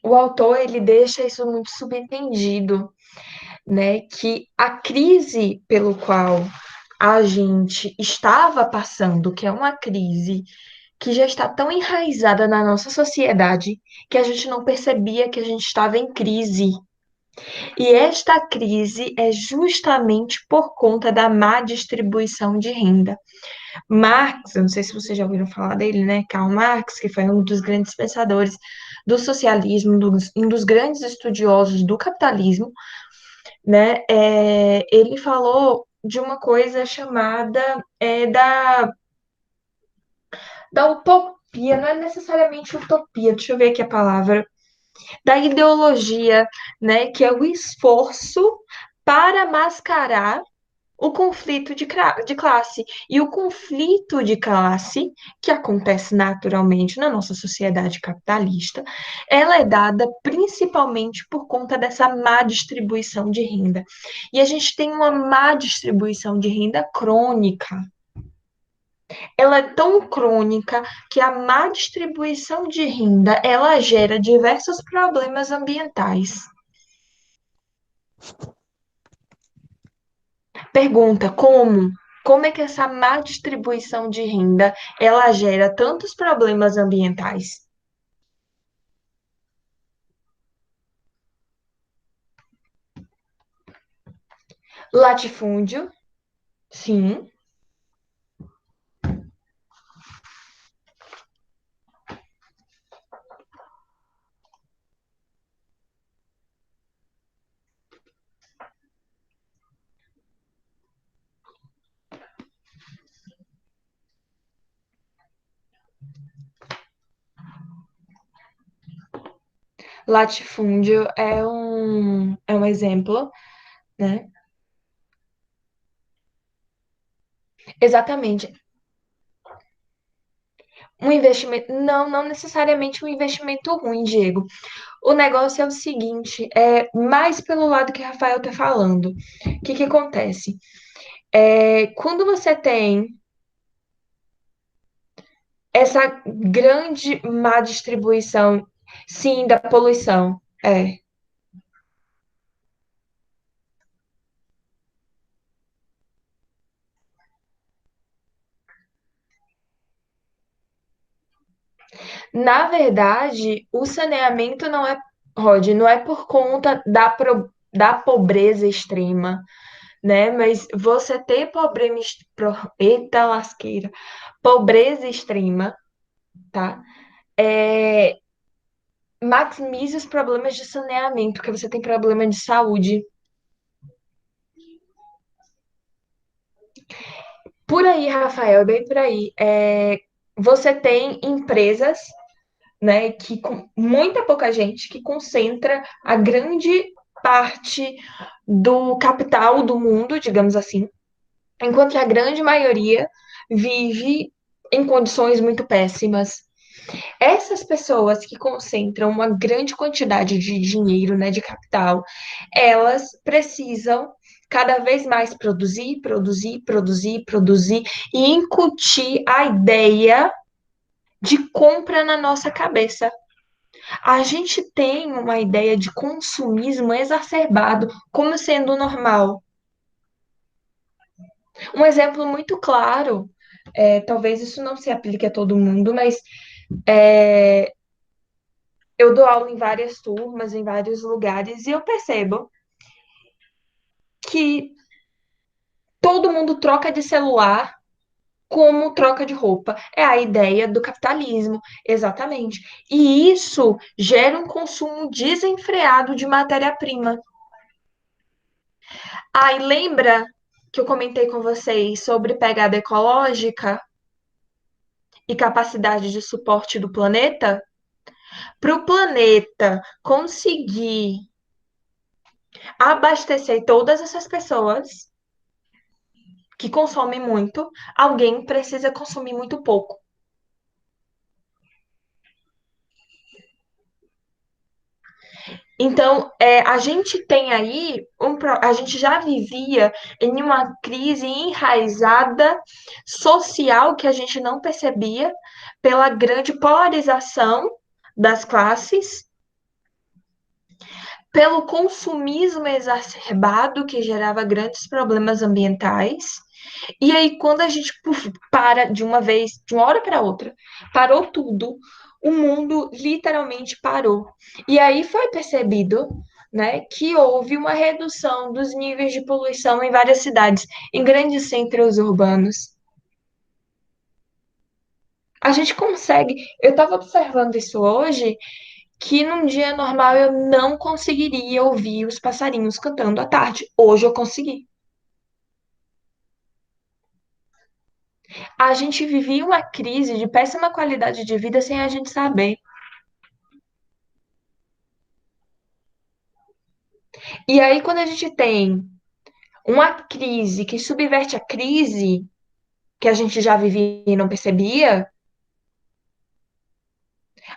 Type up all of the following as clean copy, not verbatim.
O autor ele deixa isso muito subentendido, né? Que a crise pelo qual a gente estava passando, que é uma crise que já está tão enraizada na nossa sociedade que a gente não percebia que a gente estava em crise. E esta crise é justamente por conta da má distribuição de renda. Marx, eu não sei se vocês já ouviram falar dele, né? Karl Marx, que foi um dos grandes pensadores do socialismo, um dos grandes estudiosos do capitalismo, né? Ele falou de uma coisa chamada da utopia, não é necessariamente utopia, deixa eu ver aqui a palavra, da ideologia, né? Que é o esforço para mascarar o conflito de classe. E o conflito de classe, que acontece naturalmente na nossa sociedade capitalista, ela é dada principalmente por conta dessa má distribuição de renda. E a gente tem uma má distribuição de renda crônica. Ela é tão crônica que a má distribuição de renda, ela gera diversos problemas ambientais. Pergunta como? Como é que essa má distribuição de renda ela gera tantos problemas ambientais? Latifúndio, sim. Latifúndio é um exemplo, né? Exatamente. Um investimento, não necessariamente um investimento ruim, Diego. O negócio é o seguinte, é mais pelo lado que o Rafael está falando. O que que acontece? Quando você tem essa grande má distribuição, sim, da poluição. Na verdade, o saneamento não é, Rod, não é por conta da pobreza extrema, né? Mas você ter eita lasqueira, pobreza extrema, tá? É, maximiza os problemas de saneamento, porque você tem problema de saúde. Por aí, Rafael, bem por aí. Você tem empresas, né, que com muita pouca gente que concentra a grande parte do capital do mundo, digamos assim, enquanto que a grande maioria vive em condições muito péssimas. Essas pessoas que concentram uma grande quantidade de dinheiro, né, de capital, elas precisam cada vez mais produzir, produzir, produzir, produzir e incutir a ideia de compra na nossa cabeça. A gente tem uma ideia de consumismo exacerbado como sendo normal. Um exemplo muito claro, talvez isso não se aplique a todo mundo, mas é, eu dou aula em várias turmas, em vários lugares, e eu percebo que todo mundo troca de celular como troca de roupa. É a ideia do capitalismo, exatamente. E isso gera um consumo desenfreado de matéria-prima. Ah, e lembra que eu comentei com vocês sobre pegada ecológica e capacidade de suporte do planeta? Para o planeta conseguir abastecer todas essas pessoas que consomem muito, alguém precisa consumir muito pouco. Então, a gente tem aí, a gente já vivia em uma crise enraizada social que a gente não percebia pela grande polarização das classes, pelo consumismo exacerbado que gerava grandes problemas ambientais. E aí, quando a gente para de uma vez, de uma hora para outra, parou tudo, o mundo literalmente parou. E aí foi percebido, né, que houve uma redução dos níveis de poluição em várias cidades, em grandes centros urbanos. A gente consegue. Eu estava observando isso hoje, que num dia normal eu não conseguiria ouvir os passarinhos cantando à tarde. Hoje eu consegui. A gente vivia uma crise de péssima qualidade de vida sem a gente saber. E aí, quando a gente tem uma crise que subverte a crise que a gente já vivia e não percebia,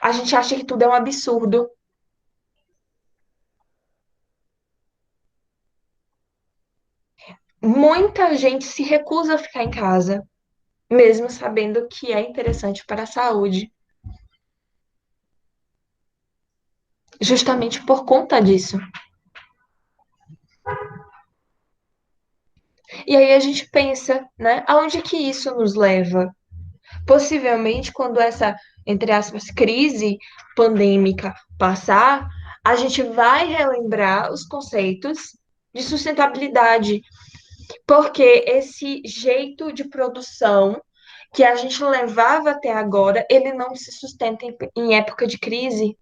a gente acha que tudo é um absurdo. Muita gente se recusa a ficar em casa, mesmo sabendo que é interessante para a saúde, justamente por conta disso. E aí a gente pensa, né, aonde que isso nos leva? Possivelmente, quando essa, entre aspas, crise pandêmica passar, a gente vai relembrar os conceitos de sustentabilidade, porque esse jeito de produção que a gente levava até agora, ele não se sustenta em época de crise.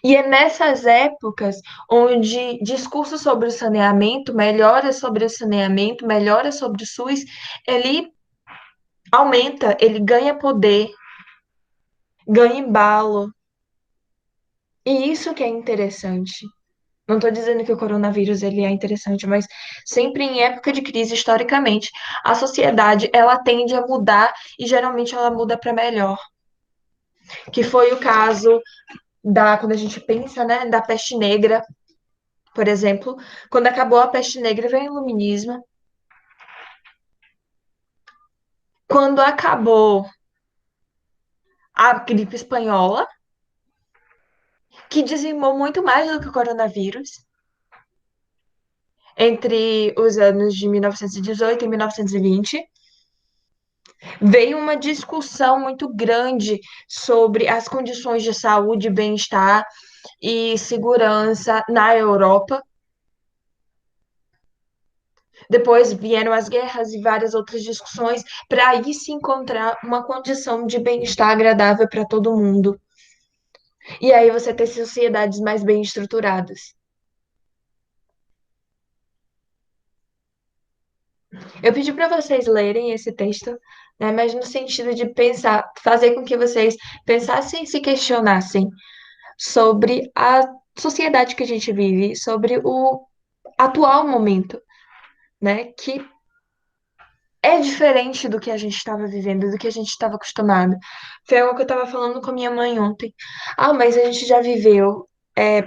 E é nessas épocas onde discursos sobre o saneamento, melhoras sobre o saneamento, melhoras sobre o SUS, ele aumenta, ele ganha poder, ganha embalo. E isso que é interessante. Não estou dizendo que o coronavírus ele é interessante, mas sempre em época de crise, historicamente, a sociedade ela tende a mudar e geralmente ela muda para melhor. Que foi o caso da quando a gente pensa, né, da peste negra, por exemplo, quando acabou a peste negra veio o iluminismo. Quando acabou a gripe espanhola, que dizimou muito mais do que o coronavírus, entre os anos de 1918 e 1920, veio uma discussão muito grande sobre as condições de saúde, bem-estar e segurança na Europa. Depois vieram as guerras e várias outras discussões para aí se encontrar uma condição de bem-estar agradável para todo mundo. E aí você ter sociedades mais bem estruturadas. Eu pedi para vocês lerem esse texto, né, mas no sentido de pensar, fazer com que vocês pensassem e se questionassem sobre a sociedade que a gente vive, sobre o atual momento, né? Que é diferente do que a gente estava vivendo, do que a gente estava acostumado. Foi algo que eu estava falando com a minha mãe ontem. Ah, mas a gente já viveu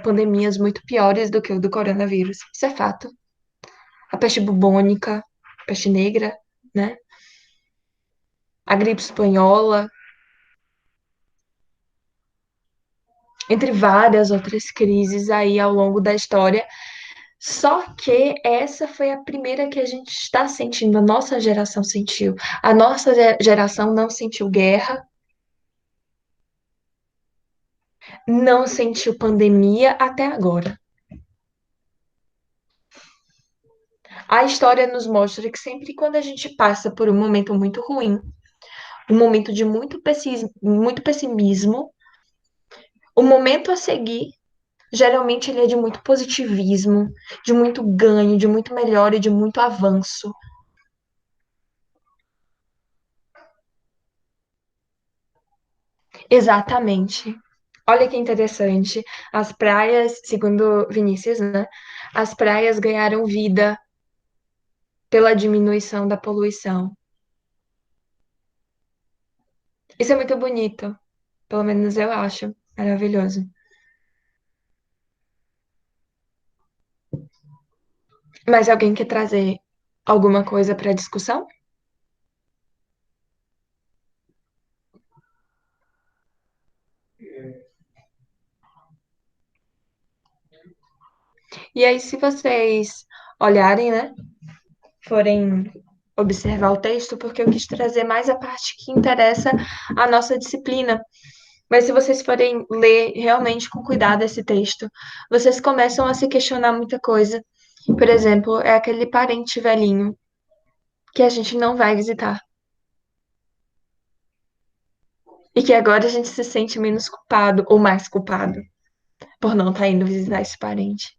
pandemias muito piores do que o do coronavírus. Isso é fato. A peste bubônica, a peste negra, né? A gripe espanhola, entre várias outras crises aí ao longo da história. Só que essa foi a primeira que a gente está sentindo, a nossa geração sentiu. A nossa geração não sentiu guerra, não sentiu pandemia até agora. A história nos mostra que sempre quando a gente passa por um momento muito ruim, um momento de muito pessimismo, o momento a seguir, geralmente ele é de muito positivismo, de muito ganho, de muito melhora e de muito avanço. Exatamente. Olha que interessante. As praias, segundo Vinícius, né? As praias ganharam vida pela diminuição da poluição. Isso é muito bonito. Pelo menos eu acho. Maravilhoso. Mas alguém quer trazer alguma coisa para discussão? E aí, se vocês olharem, né, forem observar o texto, porque eu quis trazer mais a parte que interessa à nossa disciplina. Mas se vocês forem ler realmente com cuidado esse texto, vocês começam a se questionar muita coisa. Por exemplo, é aquele parente velhinho que a gente não vai visitar. E que agora a gente se sente menos culpado ou mais culpado por não estar indo visitar esse parente.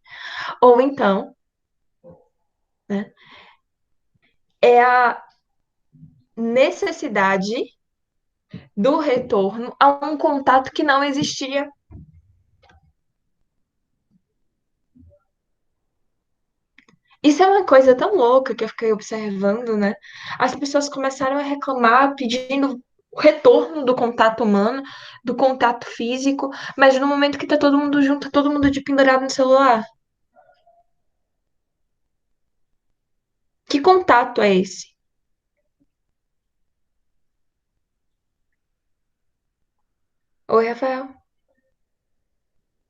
Ou então, né, é a necessidade do retorno a um contato que não existia. Isso é uma coisa tão louca que eu fiquei observando, né? As pessoas começaram a reclamar, pedindo o retorno do contato humano, do contato físico, mas no momento que tá todo mundo junto, tá todo mundo de pendurado no celular. Que contato é esse? Oi, Rafael,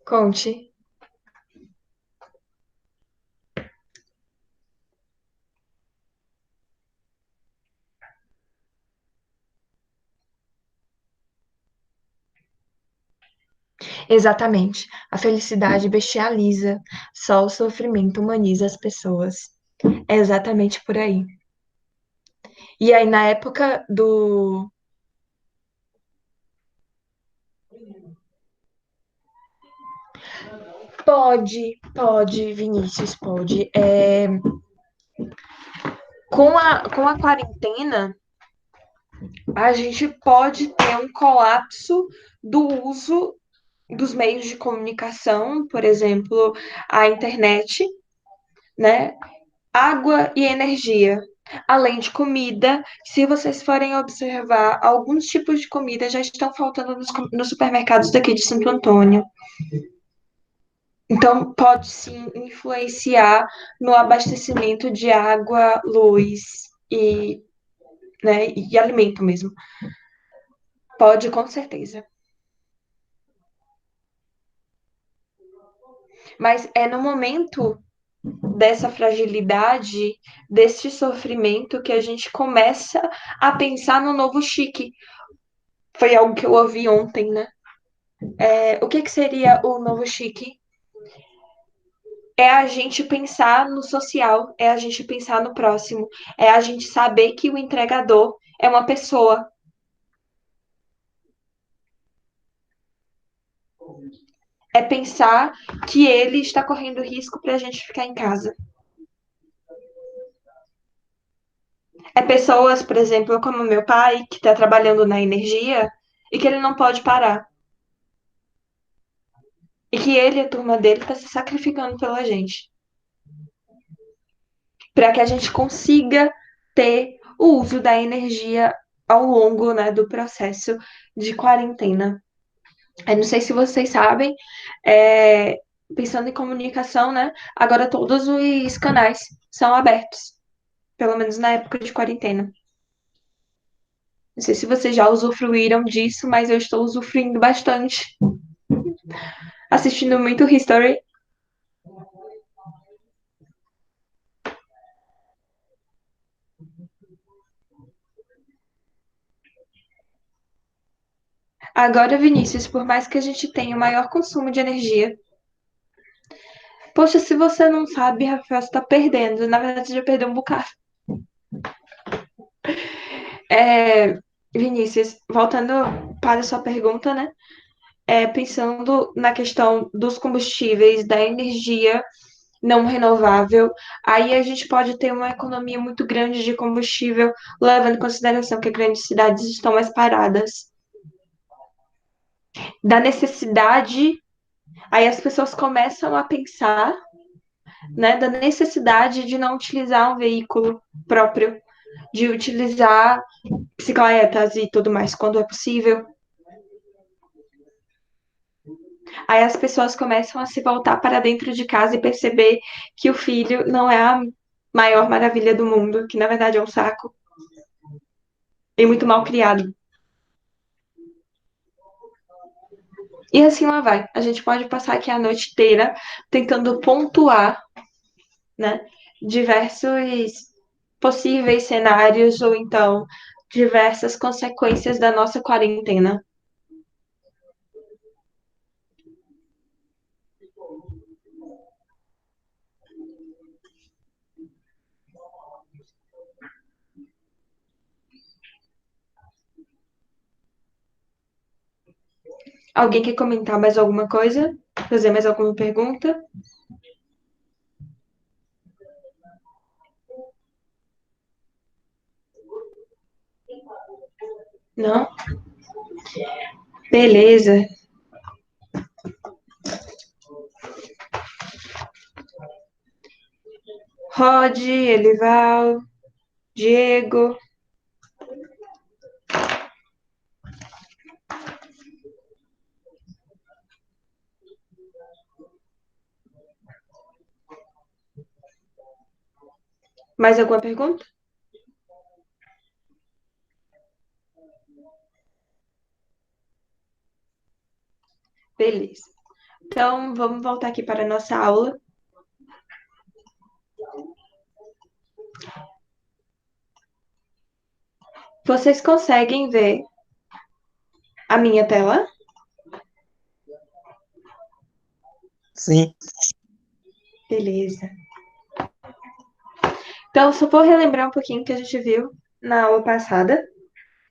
conte. Exatamente. A felicidade bestializa, só o sofrimento humaniza as pessoas. É exatamente por aí. E aí, na época do. Pode, Vinícius, pode. Com a quarentena, a gente pode ter um colapso do uso dos meios de comunicação, por exemplo, a internet, né? Água e energia, além de comida. Se vocês forem observar, alguns tipos de comida já estão faltando nos supermercados daqui de Santo Antônio. Então, pode sim influenciar no abastecimento de água, luz e alimento mesmo. Pode, com certeza. Mas é no momento dessa fragilidade, desse sofrimento, que a gente começa a pensar no novo chique. Foi algo que eu ouvi ontem, né? O que que seria o novo chique? É a gente pensar no social, é a gente pensar no próximo, é a gente saber que o entregador é uma pessoa, é pensar que ele está correndo risco para a gente ficar em casa. É pessoas, por exemplo, como meu pai, que está trabalhando na energia e que ele não pode parar. E que ele e a turma dele está se sacrificando pela gente. Para que a gente consiga ter o uso da energia ao longo, né, do processo de quarentena. Eu não sei se vocês sabem, é, pensando em comunicação, né? Agora todos os canais são abertos, pelo menos na época de quarentena. Não sei se vocês já usufruíram disso, mas eu estou usufruindo bastante, assistindo muito History. Agora, Vinícius, por mais que a gente tenha o maior consumo de energia, poxa, se você não sabe, Rafael, você está perdendo. Na verdade, você já perdeu um bocado. É, Vinícius, voltando para a sua pergunta, né? Pensando na questão dos combustíveis, da energia não renovável, aí a gente pode ter uma economia muito grande de combustível, levando em consideração que grandes cidades estão mais paradas. Da necessidade, aí as pessoas começam a pensar, né, da necessidade de não utilizar um veículo próprio, de utilizar bicicletas e tudo mais quando é possível. Aí as pessoas começam a se voltar para dentro de casa e perceber que o filho não é a maior maravilha do mundo, que na verdade é um saco e muito mal criado. E assim lá vai. A gente pode passar aqui a noite inteira tentando pontuar, né, diversos possíveis cenários ou então diversas consequências da nossa quarentena. Alguém quer comentar mais alguma coisa? Fazer mais alguma pergunta? Não? Beleza. Rod, Elival, Diego. Mais alguma pergunta? Beleza. Então, vamos voltar aqui para a nossa aula. Vocês conseguem ver a minha tela? Sim, Beleza. Então, só vou relembrar um pouquinho que a gente viu na aula passada,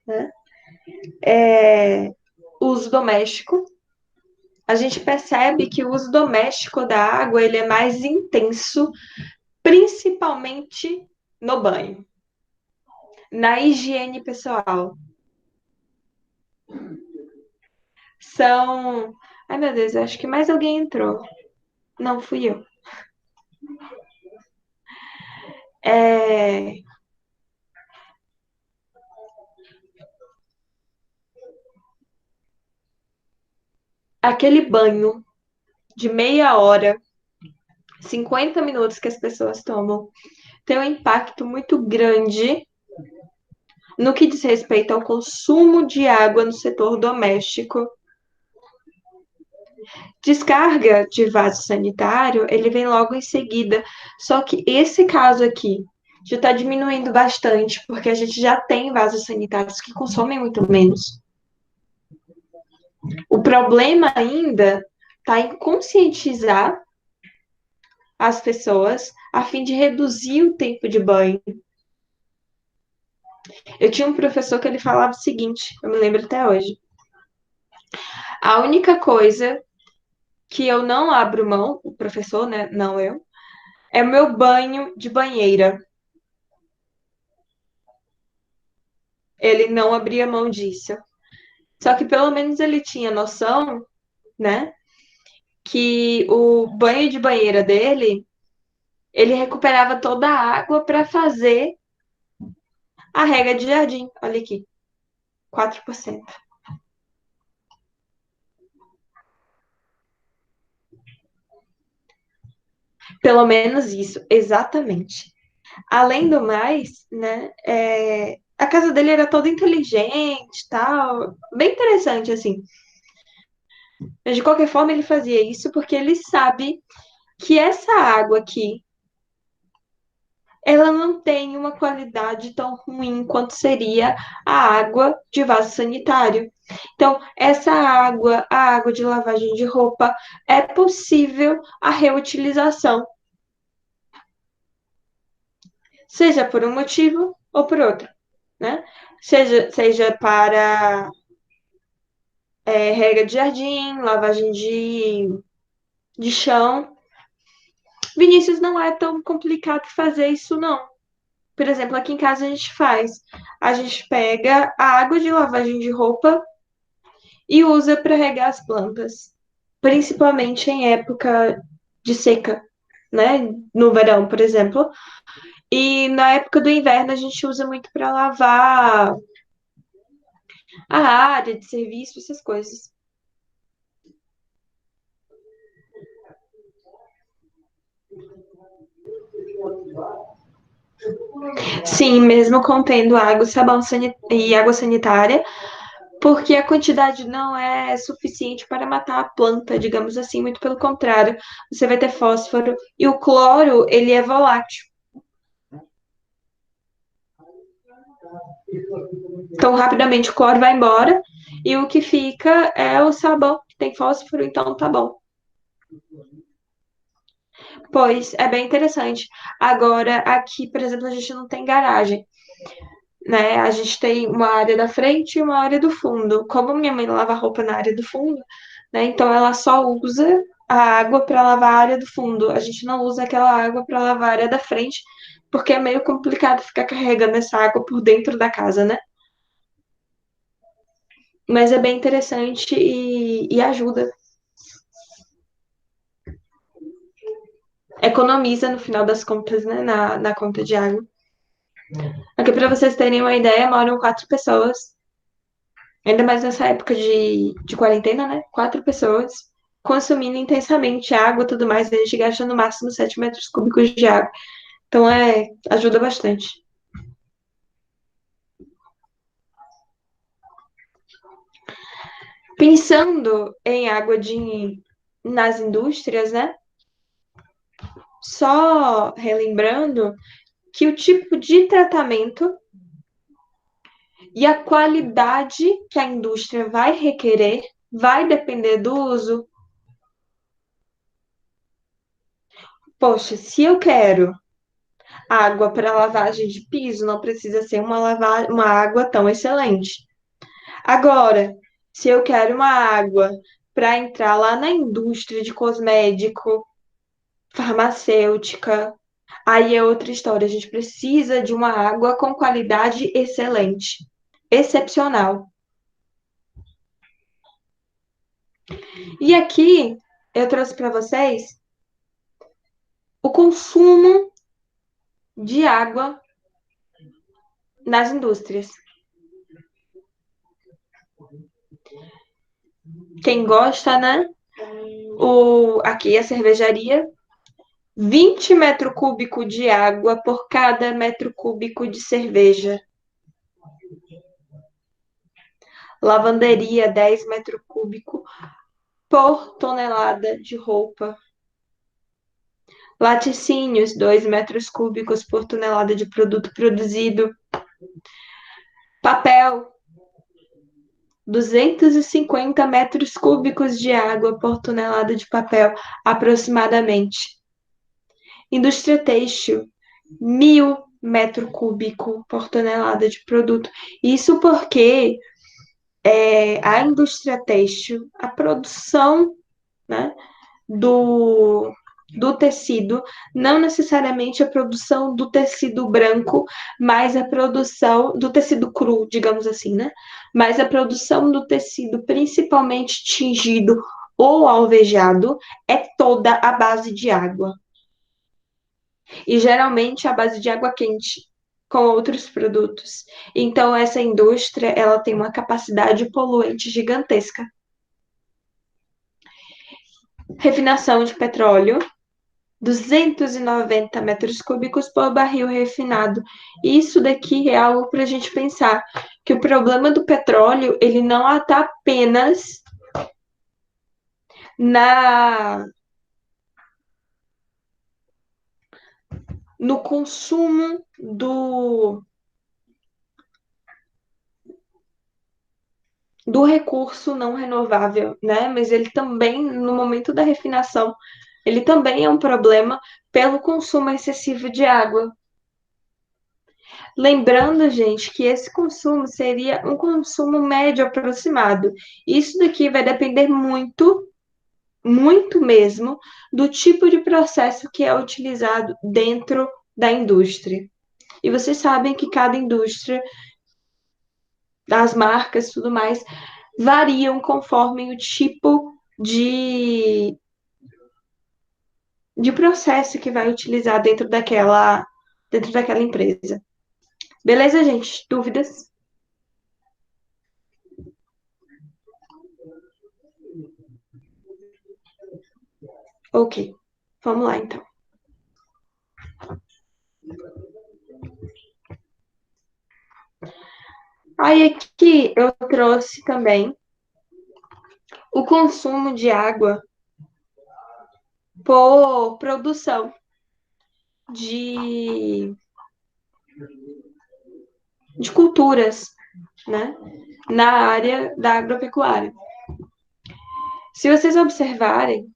né? Uso doméstico. A gente percebe que o uso doméstico da água ele é mais intenso, principalmente no banho, na higiene pessoal. São. Ai, meu Deus, eu acho que mais alguém entrou. Não fui eu. É... Aquele banho de meia hora, 50 minutos que as pessoas tomam, tem um impacto muito grande no que diz respeito ao consumo de água no setor doméstico. Descarga de vaso sanitário, ele vem logo em seguida. Só que esse caso aqui já está diminuindo bastante, porque a gente já tem vasos sanitários que consomem muito menos. O problema ainda está em conscientizar as pessoas a fim de reduzir o tempo de banho. Eu tinha um professor que ele falava o seguinte, eu me lembro até hoje. A única coisa que eu não abro mão, o professor, né, não eu, é o meu banho de banheira. Ele não abria mão disso. Só que pelo menos ele tinha noção, né, que o banho de banheira dele, ele recuperava toda a água para fazer a rega de jardim. Olha aqui, 4%. Pelo menos isso, exatamente. Além do mais, né, a casa dele era toda inteligente, tal, bem interessante assim. Mas de qualquer forma ele fazia isso porque ele sabe que essa água aqui, ela não tem uma qualidade tão ruim quanto seria a água de vaso sanitário. Então, essa água, a água de lavagem de roupa, é possível a reutilização, seja por um motivo ou por outro, né? Seja para rega de jardim, lavagem de chão. Vinícius, não é tão complicado fazer isso, não. Por exemplo, aqui em casa a gente faz. A gente pega a água de lavagem de roupa e usa para regar as plantas, principalmente em época de seca, né? No verão, por exemplo. E na época do inverno a gente usa muito para lavar a área de serviço, essas coisas. Sim, mesmo contendo água, sabão e água sanitária, porque a quantidade não é suficiente para matar a planta, digamos assim, muito pelo contrário, você vai ter fósforo e o cloro, ele é volátil. Então, rapidamente o cloro vai embora e o que fica é o sabão, que tem fósforo, então tá bom. Pois é bem interessante. Agora, aqui, por exemplo, a gente não tem garagem, né? A gente tem uma área da frente e uma área do fundo. Como minha mãe lava roupa na área do fundo, né? Então ela só usa a água para lavar a área do fundo. A gente não usa aquela água para lavar a área da frente, porque é meio complicado ficar carregando essa água por dentro da casa, né? Mas é bem interessante e ajuda. Economiza no final das contas, né? Na conta de água. Aqui, para vocês terem uma ideia, moram 4 pessoas. Ainda mais nessa época de quarentena, né? 4 pessoas consumindo intensamente água e tudo mais. A gente gasta no máximo 7 metros cúbicos de água. Então, ajuda bastante. Pensando em água nas indústrias, né? Só relembrando que o tipo de tratamento e a qualidade que a indústria vai requerer vai depender do uso. Poxa, se eu quero água para lavagem de piso, não precisa ser uma água tão excelente. Agora, se eu quero uma água para entrar lá na indústria de cosmético, farmacêutica, aí é outra história. A gente precisa de uma água com qualidade excelente, excepcional. E aqui eu trouxe para vocês o consumo de água nas indústrias. Quem gosta, né? Aqui a cervejaria 20 metros cúbicos de água por cada metro cúbico de cerveja. Lavanderia, 10 metros cúbicos por tonelada de roupa. Laticínios, 2 metros cúbicos por tonelada de produto produzido. Papel, 250 metros cúbicos de água por tonelada de papel, aproximadamente. Indústria têxtil, 1.000 metros cúbicos por tonelada de produto. Isso porque a indústria têxtil, a produção, né, do tecido, não necessariamente a produção do tecido branco, mas a produção do tecido cru, digamos assim, né? Mas a produção do tecido, principalmente tingido ou alvejado, é toda à base de água. E geralmente à base de água quente, com outros produtos. Então, essa indústria, ela tem uma capacidade poluente gigantesca. Refinação de petróleo, 290 metros cúbicos por barril refinado. Isso daqui é algo para a gente pensar, que o problema do petróleo, ele não está apenas na no consumo do recurso não renovável, né? Mas ele também, no momento da refinação, ele também é um problema pelo consumo excessivo de água. Lembrando, gente, que esse consumo seria um consumo médio aproximado. Isso daqui vai depender muito, muito mesmo, do tipo de processo que é utilizado dentro da indústria. E vocês sabem que cada indústria, as marcas e tudo mais, variam conforme o tipo de processo que vai utilizar dentro daquela empresa. Beleza, gente? Dúvidas? Ok. Vamos lá, então. Aí Aí aqui eu trouxe também o consumo de água por produção de, de culturas, né, na área da agropecuária. Se vocês observarem,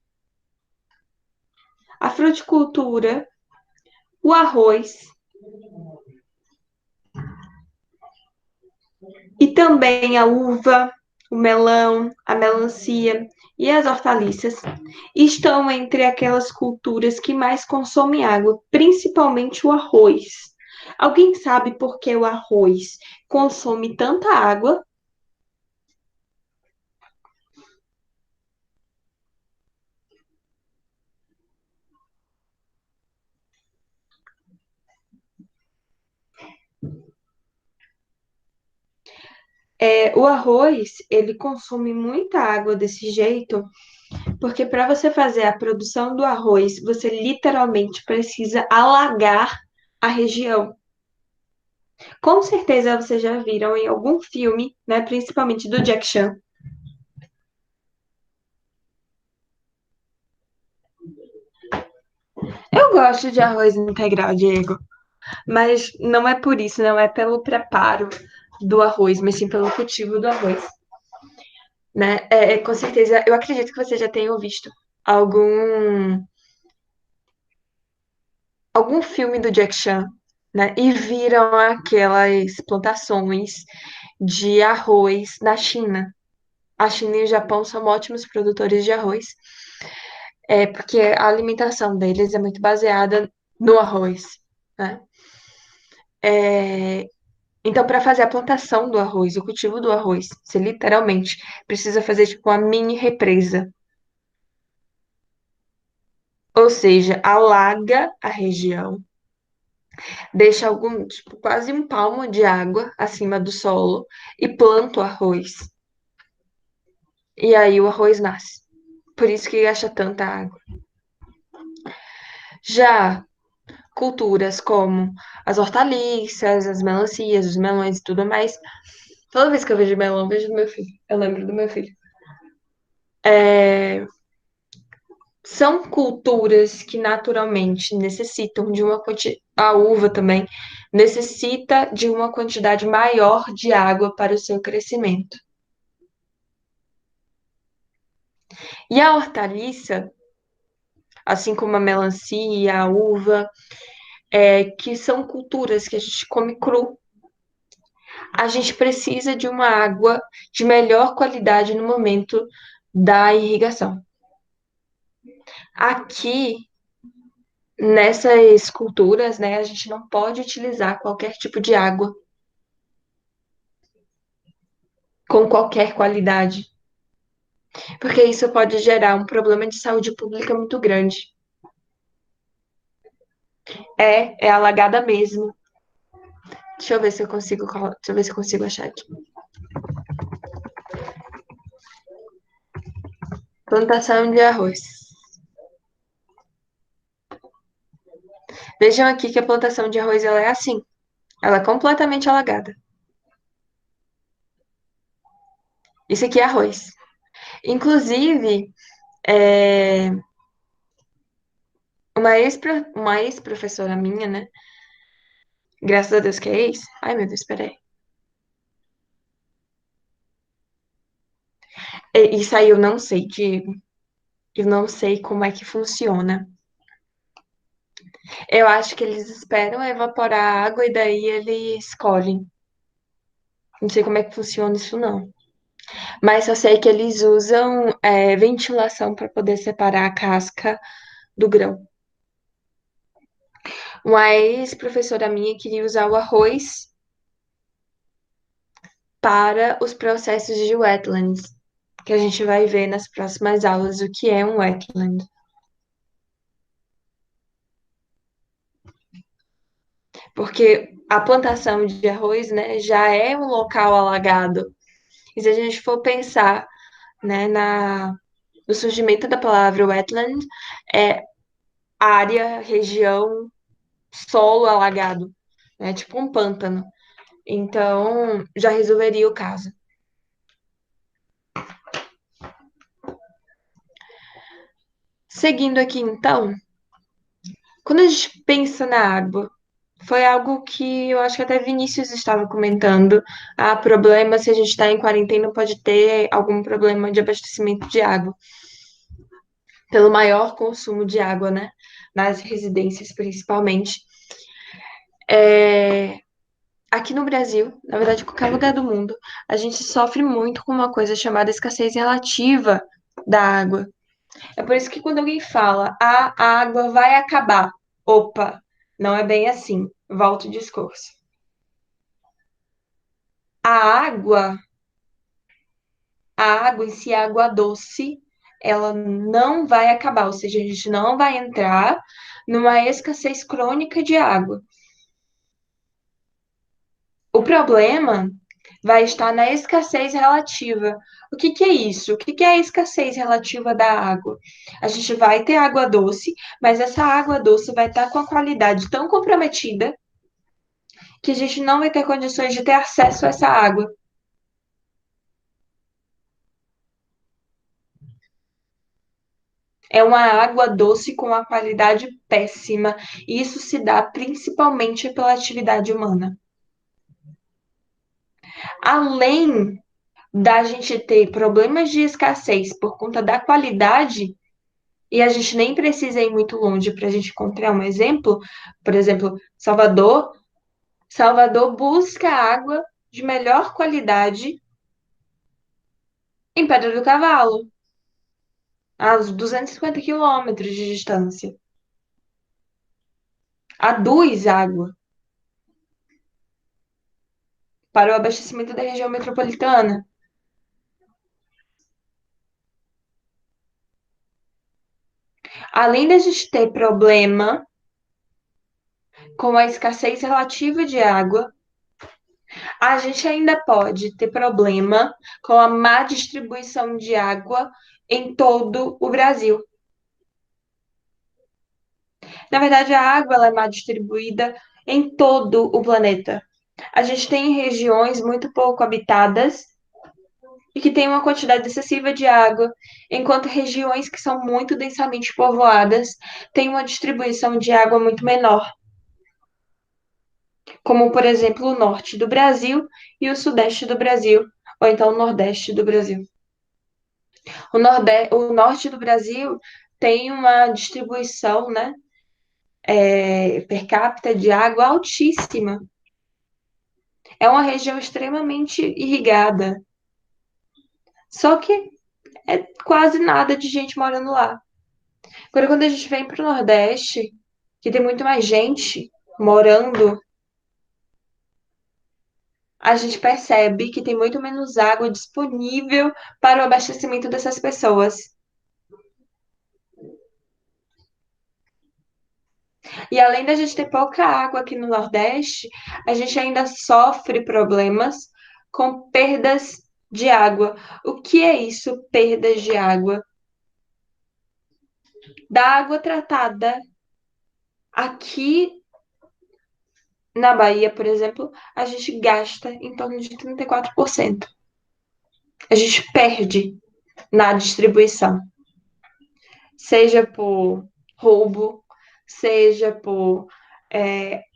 a fruticultura, o arroz e também a uva, o melão, a melancia e as hortaliças estão entre aquelas culturas que mais consomem água, principalmente o arroz. Alguém sabe por que o arroz consome tanta água? O arroz, ele consome muita água desse jeito, porque para você fazer a produção do arroz, você literalmente precisa alagar a região. Com certeza vocês já viram em algum filme, né, principalmente do Jack Chan. Eu gosto de arroz integral, Diego, mas não é por isso, não é pelo preparo do arroz, mas sim pelo cultivo do arroz, né? Com certeza, eu acredito que você já tenha visto algum algum filme do Jack Chan, né? E viram aquelas plantações de arroz na China. A China e o Japão são ótimos produtores de arroz, porque a alimentação deles é muito baseada no arroz, né? É, Então, para fazer a plantação do arroz, o cultivo do arroz, você literalmente precisa fazer tipo uma mini represa. Ou seja, alaga a região, deixa algum, tipo, quase um palmo de água acima do solo e planta o arroz. E aí o arroz nasce. Por isso que gasta tanta água. Já culturas como as hortaliças, as melancias, os melões e tudo mais. Toda vez que eu vejo melão, eu vejo do meu filho. Eu lembro do meu filho. São culturas que naturalmente necessitam de uma quantidade. A uva também necessita de uma quantidade maior de água para o seu crescimento. E a hortaliça, assim como a melancia, a uva, que são culturas que a gente come cru, a gente precisa de uma água de melhor qualidade no momento da irrigação. Aqui, nessas culturas, né, a gente não pode utilizar qualquer tipo de água com qualquer qualidade, porque isso pode gerar um problema de saúde pública muito grande. É alagada mesmo. Deixa eu ver se eu consigo, deixa eu ver se eu consigo achar aqui. Plantação de arroz. Vejam aqui que a plantação de arroz ela é assim. Ela é completamente alagada. Isso aqui é arroz. Inclusive, é, uma ex-professora minha, né? Graças a Deus que é ex. Ai, meu Deus, peraí. Isso aí eu não sei, Diego. Eu não sei como é que funciona. Eu acho que eles esperam evaporar a água e daí eles colhem. Não sei como é que funciona isso, não. Mas só sei que eles usam ventilação para poder separar a casca do grão. Uma ex-professora minha queria usar o arroz para os processos de wetlands, que a gente vai ver nas próximas aulas o que é um wetland. Porque a plantação de arroz, né, já é um local alagado. E se a gente for pensar, né, no surgimento da palavra wetland, é área, região, solo alagado, né, tipo um pântano. Então, já resolveria o caso. Seguindo aqui, então, quando a gente pensa na água, foi algo que eu acho que até Vinícius estava comentando. Há problema se a gente está em quarentena, pode ter algum problema de abastecimento de água, pelo maior consumo de água, né? Nas residências, principalmente. Aqui no Brasil, na verdade, em qualquer lugar do mundo, a gente sofre muito com uma coisa chamada escassez relativa da água. É por isso que quando alguém fala, a água vai acabar, opa, não é bem assim. Volta o discurso. A água, a água em si, a água doce, ela não vai acabar, ou seja, a gente não vai entrar numa escassez crônica de água. O problema vai estar na escassez relativa. O que que é isso? O que que é a escassez relativa da água? A gente vai ter água doce, mas essa água doce vai estar com a qualidade tão comprometida que a gente não vai ter condições de ter acesso a essa água. É uma água doce com uma qualidade péssima, e isso se dá principalmente pela atividade humana. Além da gente ter problemas de escassez por conta da qualidade, e a gente nem precisa ir muito longe para a gente encontrar um exemplo, por exemplo, Salvador. Salvador busca água de melhor qualidade em Pedra do Cavalo, a uns 250 quilômetros de distância. Aduz água para o abastecimento da região metropolitana. Além da gente ter problema com a escassez relativa de água, a gente ainda pode ter problema com a má distribuição de água em todo o Brasil. Na verdade, a água ela é mal distribuída em todo o planeta. A gente tem regiões muito pouco habitadas e que têm uma quantidade excessiva de água, enquanto regiões que são muito densamente povoadas têm uma distribuição de água muito menor, como, por exemplo, o norte do Brasil e o sudeste do Brasil, ou então o nordeste do Brasil. O norte do Brasil tem uma distribuição, né, per capita de água altíssima. É uma região extremamente irrigada. Só que é quase nada de gente morando lá. Agora, quando a gente vem para o Nordeste, que tem muito mais gente morando, a gente percebe que tem muito menos água disponível para o abastecimento dessas pessoas. E além da gente ter pouca água aqui no Nordeste, a gente ainda sofre problemas com perdas de água. O que é isso, perdas de água? Da água tratada. Aqui na Bahia, por exemplo, a gente gasta em torno de 34%. A gente perde na distribuição, seja por roubo, seja por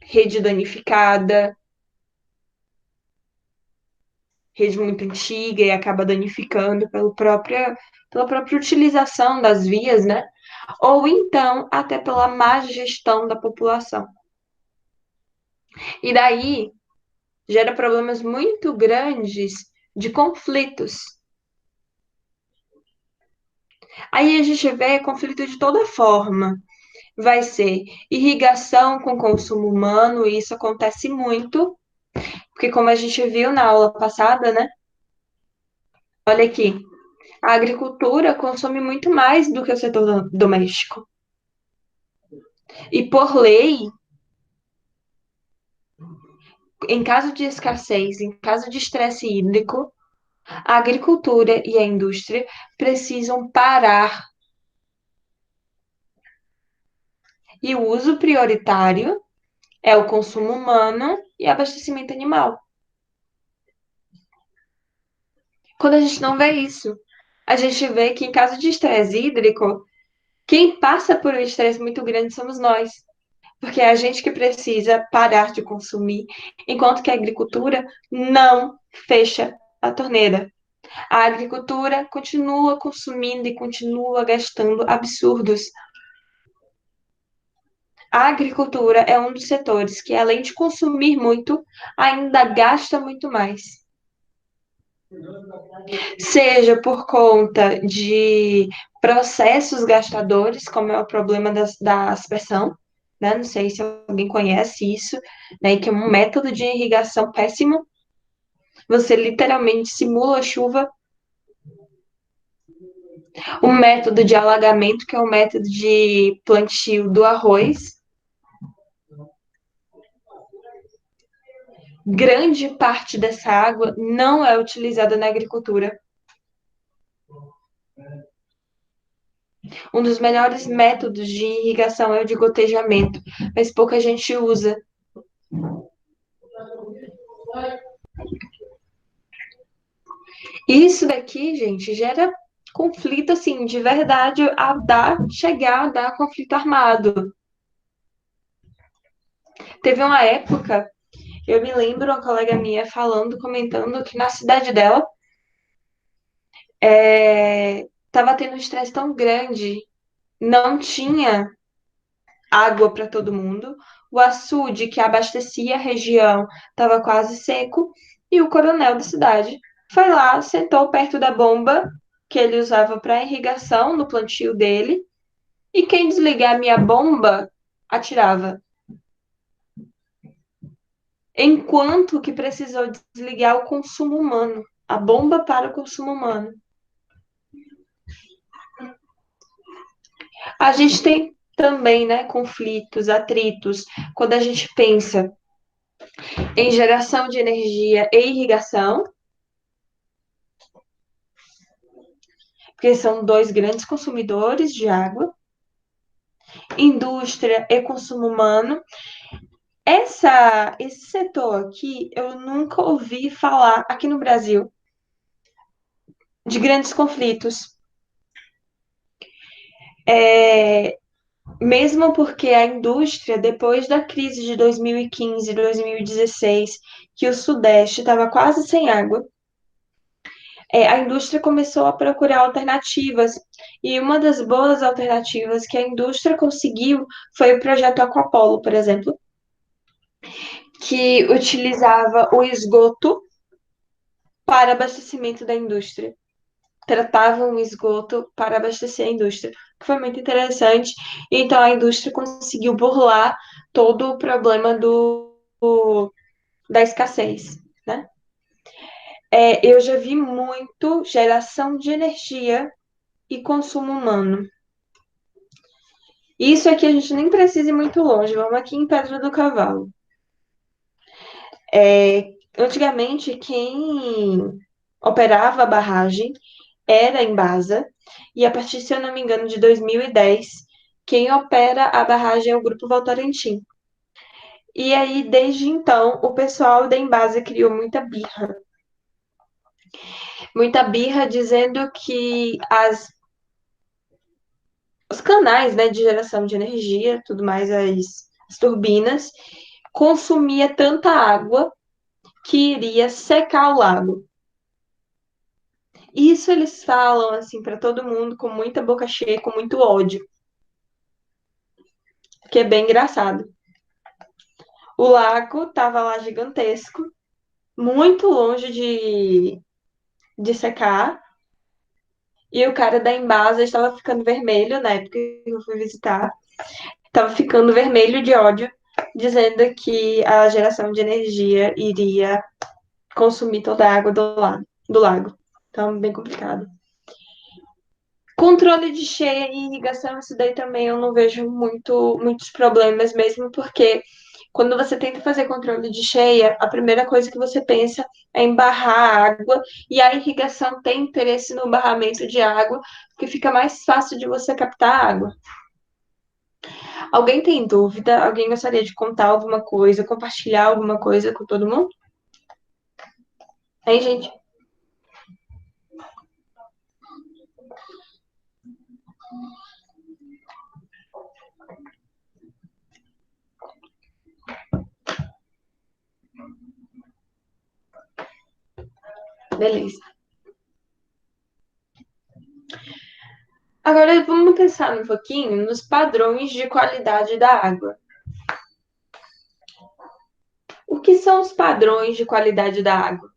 rede danificada, rede muito antiga e acaba danificando pela própria utilização das vias, né? Ou então até pela má gestão da população. E daí gera problemas muito grandes de conflitos. Aí a gente vê conflito de toda forma. Vai ser irrigação com consumo humano, e isso acontece muito, porque como a gente viu na aula passada, né? Olha aqui, a agricultura consome muito mais do que o setor doméstico. E por lei, em caso de escassez, em caso de estresse hídrico, a agricultura e a indústria precisam parar. E o uso prioritário é o consumo humano e abastecimento animal. quando a gente não vê isso. A gente vê que em caso de estresse hídrico, quem passa por um estresse muito grande somos nós. Porque é a gente que precisa parar de consumir, enquanto que a agricultura não fecha a torneira. A agricultura continua consumindo e continua gastando absurdos. A agricultura é um dos setores que, além de consumir muito, ainda gasta muito mais. Seja por conta de processos gastadores, como é o problema da aspersão, né? Não sei se alguém conhece isso, né? Que é um método de irrigação péssimo. Você literalmente simula a chuva. Um método de alagamento, que é o método de plantio do arroz. Grande parte dessa água não é utilizada na agricultura. Um dos melhores métodos de irrigação é o de gotejamento, mas pouca gente usa. Isso daqui, gente, gera conflito, assim, de verdade, chegar a dar conflito armado. Teve uma época, eu me lembro, uma colega minha falando, comentando que na cidade dela estava tendo um estresse tão grande, não tinha água para todo mundo, o açude que abastecia a região estava quase seco, e o coronel da cidade foi lá, sentou perto da bomba que ele usava para irrigação no plantio dele, e quem desligar a minha bomba atirava. Enquanto que precisou desligar o consumo humano, a bomba para o consumo humano. A gente tem também, né, conflitos, atritos, quando a gente pensa em geração de energia e irrigação, porque são dois grandes consumidores de água, indústria e consumo humano. Esse setor aqui, eu nunca ouvi falar aqui no Brasil de grandes conflitos. Mesmo porque a indústria, depois da crise de 2015, 2016, que o Sudeste estava quase sem água, a indústria começou a procurar alternativas. E uma das boas alternativas que a indústria conseguiu foi o projeto Aquapolo, por exemplo, que utilizava o esgoto para abastecimento da indústria. Tratavam o esgoto para abastecer a indústria, que foi muito interessante. Então a indústria conseguiu burlar todo o problema da escassez, né? Eu já vi muito geração de energia e consumo humano. Isso aqui a gente nem precisa ir muito longe, vamos aqui em Pedra do Cavalo. Antigamente, quem operava a barragem era a Embasa, e a partir, se eu não me engano, de 2010, quem opera a barragem é o Grupo Votorantim. E aí, desde então, o pessoal da Embasa criou muita birra dizendo que os canais, né, de geração de energia, tudo mais, as turbinas, consumia tanta água que iria secar o lago. Isso eles falam assim para todo mundo com muita boca cheia, com muito ódio, que é bem engraçado. O lago tava lá gigantesco, muito longe de secar, e o cara da Embasa estava ficando vermelho na época que eu fui visitar, estava ficando vermelho de ódio, dizendo que a geração de energia iria consumir toda a água do lago. Então, bem complicado. Controle de cheia e irrigação, isso daí também eu não vejo muitos problemas, mesmo porque quando você tenta fazer controle de cheia, a primeira coisa que você pensa é em barrar a água, e a irrigação tem interesse no barramento de água, porque fica mais fácil de você captar água. Alguém tem dúvida? Alguém gostaria de contar alguma coisa, compartilhar alguma coisa com todo mundo? Hein, gente? Beleza. Agora vamos pensar um pouquinho nos padrões de qualidade da água. O que são os padrões de qualidade da água?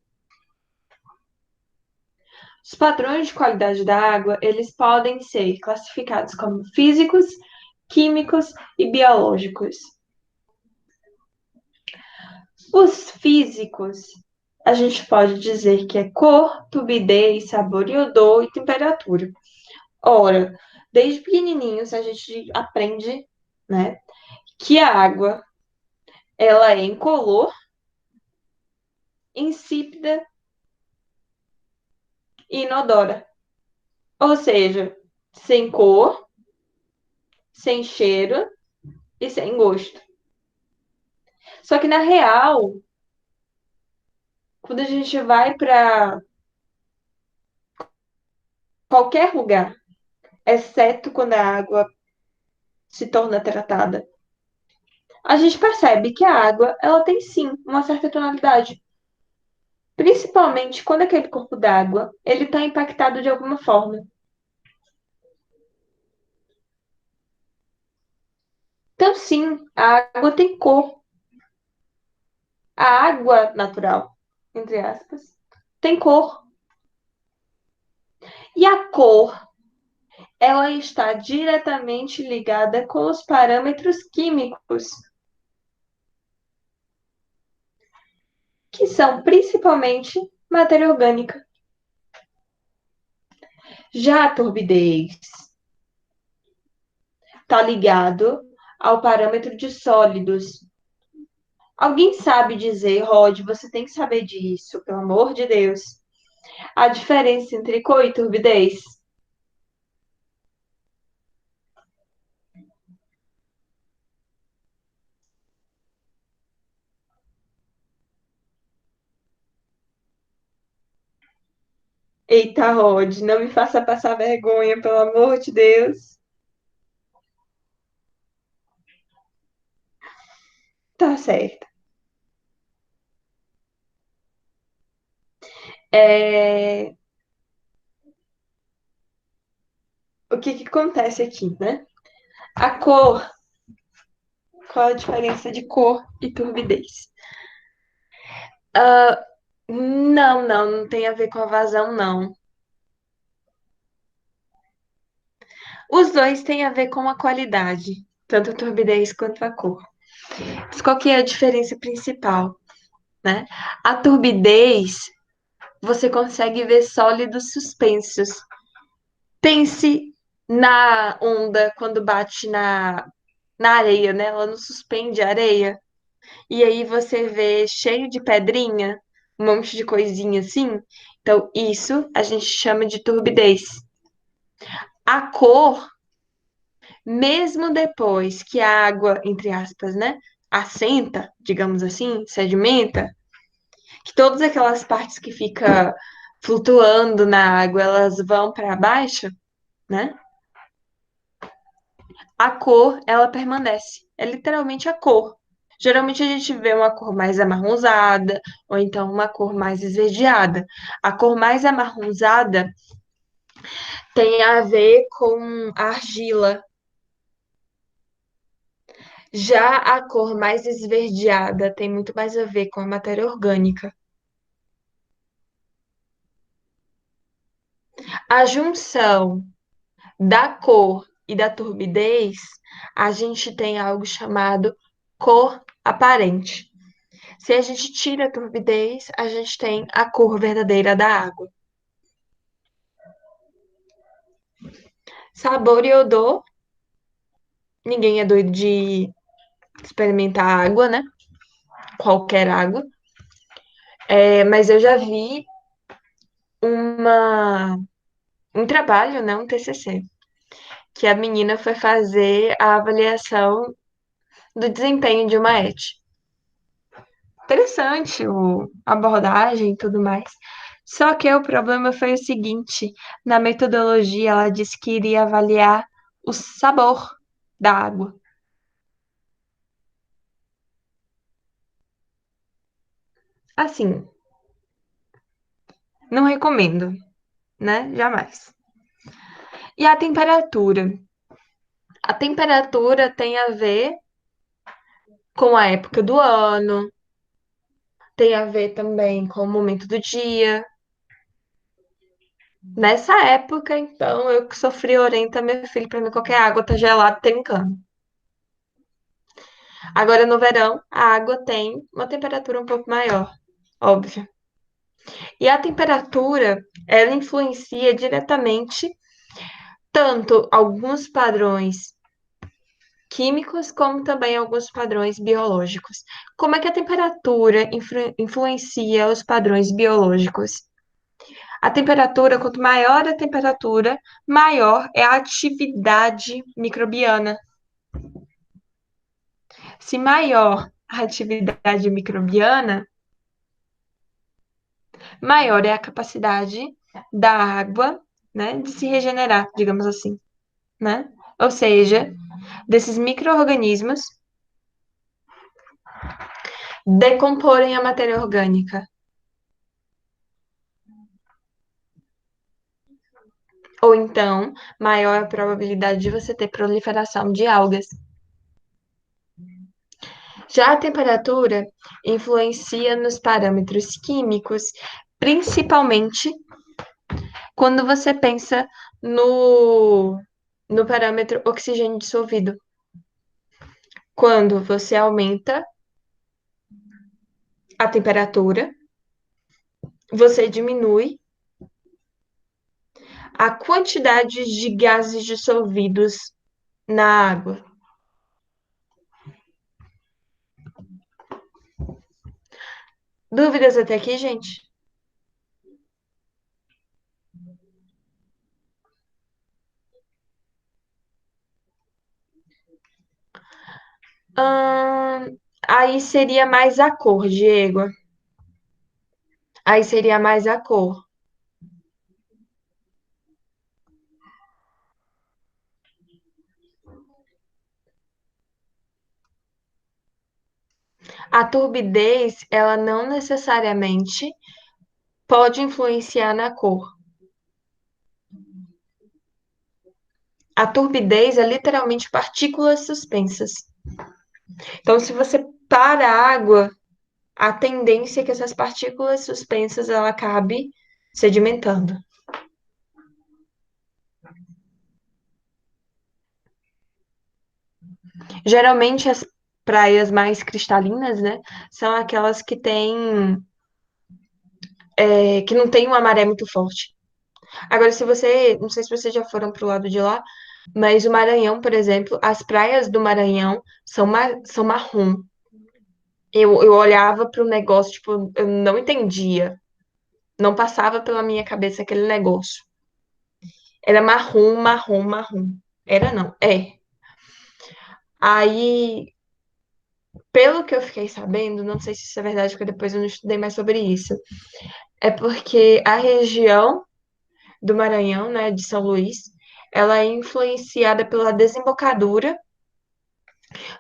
Os padrões de qualidade da água, eles podem ser classificados como físicos, químicos e biológicos. Os físicos, a gente pode dizer que é cor, turbidez, sabor e odor e temperatura. Ora, desde pequenininhos a gente aprende, né, que a água ela é incolor, insípida e inodora. Ou seja, sem cor, sem cheiro e sem gosto. Só que na real, quando a gente vai para qualquer lugar, exceto quando a água se torna tratada, a gente percebe que a água, ela tem sim uma certa tonalidade. Principalmente quando aquele corpo d'água, ele está impactado de alguma forma. Então, sim, a água tem cor. A água natural, entre aspas, tem cor. E a cor, ela está diretamente ligada com os parâmetros químicos, que são principalmente matéria orgânica. Já a turbidez está ligado ao parâmetro de sólidos. Alguém sabe dizer, Rod, você tem que saber disso, pelo amor de Deus. A diferença entre cor e turbidez? Eita, Rod, não me faça passar vergonha, pelo amor de Deus. Tá certo. É... O que que acontece aqui, né? A cor, qual a diferença de cor e turbidez? Não tem a ver com a vazão, não. Os dois têm a ver com a qualidade, tanto a turbidez quanto a cor. Mas qual que é a diferença principal, né? A turbidez, você consegue ver sólidos suspensos. Pense na onda quando bate na areia, né? Ela não suspende a areia. E aí você vê cheio de pedrinha, um monte de coisinha assim. Então, isso a gente chama de turbidez. A cor, mesmo depois que a água, entre aspas, né, assenta, digamos assim, sedimenta, que todas aquelas partes que fica flutuando na água, elas vão para baixo, né? A cor, ela permanece. É literalmente a cor. Geralmente a gente vê uma cor mais amarronzada ou então uma cor mais esverdeada. A cor mais amarronzada tem a ver com a argila. Já a cor mais esverdeada tem muito mais a ver com a matéria orgânica. A junção da cor e da turbidez, a gente tem algo chamado cor aparente. Se a gente tira a turbidez, a gente tem a cor verdadeira da água. Sabor e odor, ninguém é doido de experimentar água, né? Qualquer água. Mas eu já vi uma, um trabalho, né? Um TCC, que a menina foi fazer a avaliação do desempenho de uma ET. Interessante a abordagem e tudo mais. Só que o problema foi o seguinte: na metodologia, ela disse que iria avaliar o sabor da água. Assim, não recomendo, né? Jamais. E a temperatura? A temperatura tem a ver com a época do ano, tem a ver também com o momento do dia. Nessa época, então, eu que sou friorenta, meu filho, para mim qualquer água tá gelada, tem cano. Agora, no verão, a água tem uma temperatura um pouco maior, óbvio. E a temperatura, ela influencia diretamente tanto alguns padrões químicos como também alguns padrões biológicos. Como é que a temperatura influencia os padrões biológicos? A temperatura, quanto maior a temperatura, maior é a atividade microbiana. Se maior a atividade microbiana, maior é a capacidade da água, né, de se regenerar, digamos assim, né? Ou seja, desses micro-organismos decomporem a matéria orgânica. Ou então, maior a probabilidade de você ter proliferação de algas. Já a temperatura influencia nos parâmetros químicos, principalmente quando você pensa no parâmetro oxigênio dissolvido. Quando você aumenta a temperatura, você diminui a quantidade de gases dissolvidos na água. Dúvidas até aqui, gente? Aí seria mais a cor, Diego. Aí seria mais a cor. A turbidez, ela não necessariamente pode influenciar na cor. A turbidez é literalmente partículas suspensas. Então, se você para a água, a tendência é que essas partículas suspensas ela acabe sedimentando. Geralmente as praias mais cristalinas, né, são aquelas que têm que não tem uma maré muito forte. Agora, se você, não sei se vocês já foram pro lado de lá, mas o Maranhão, por exemplo, as praias do Maranhão são marrom. Eu olhava para o negócio, tipo, eu não entendia. Não passava pela minha cabeça aquele negócio. Era marrom, marrom, marrom. Era não, é. Aí, pelo que eu fiquei sabendo, não sei se isso é verdade, porque depois eu não estudei mais sobre isso. É porque a região do Maranhão, né, de São Luís, ela é influenciada pela desembocadura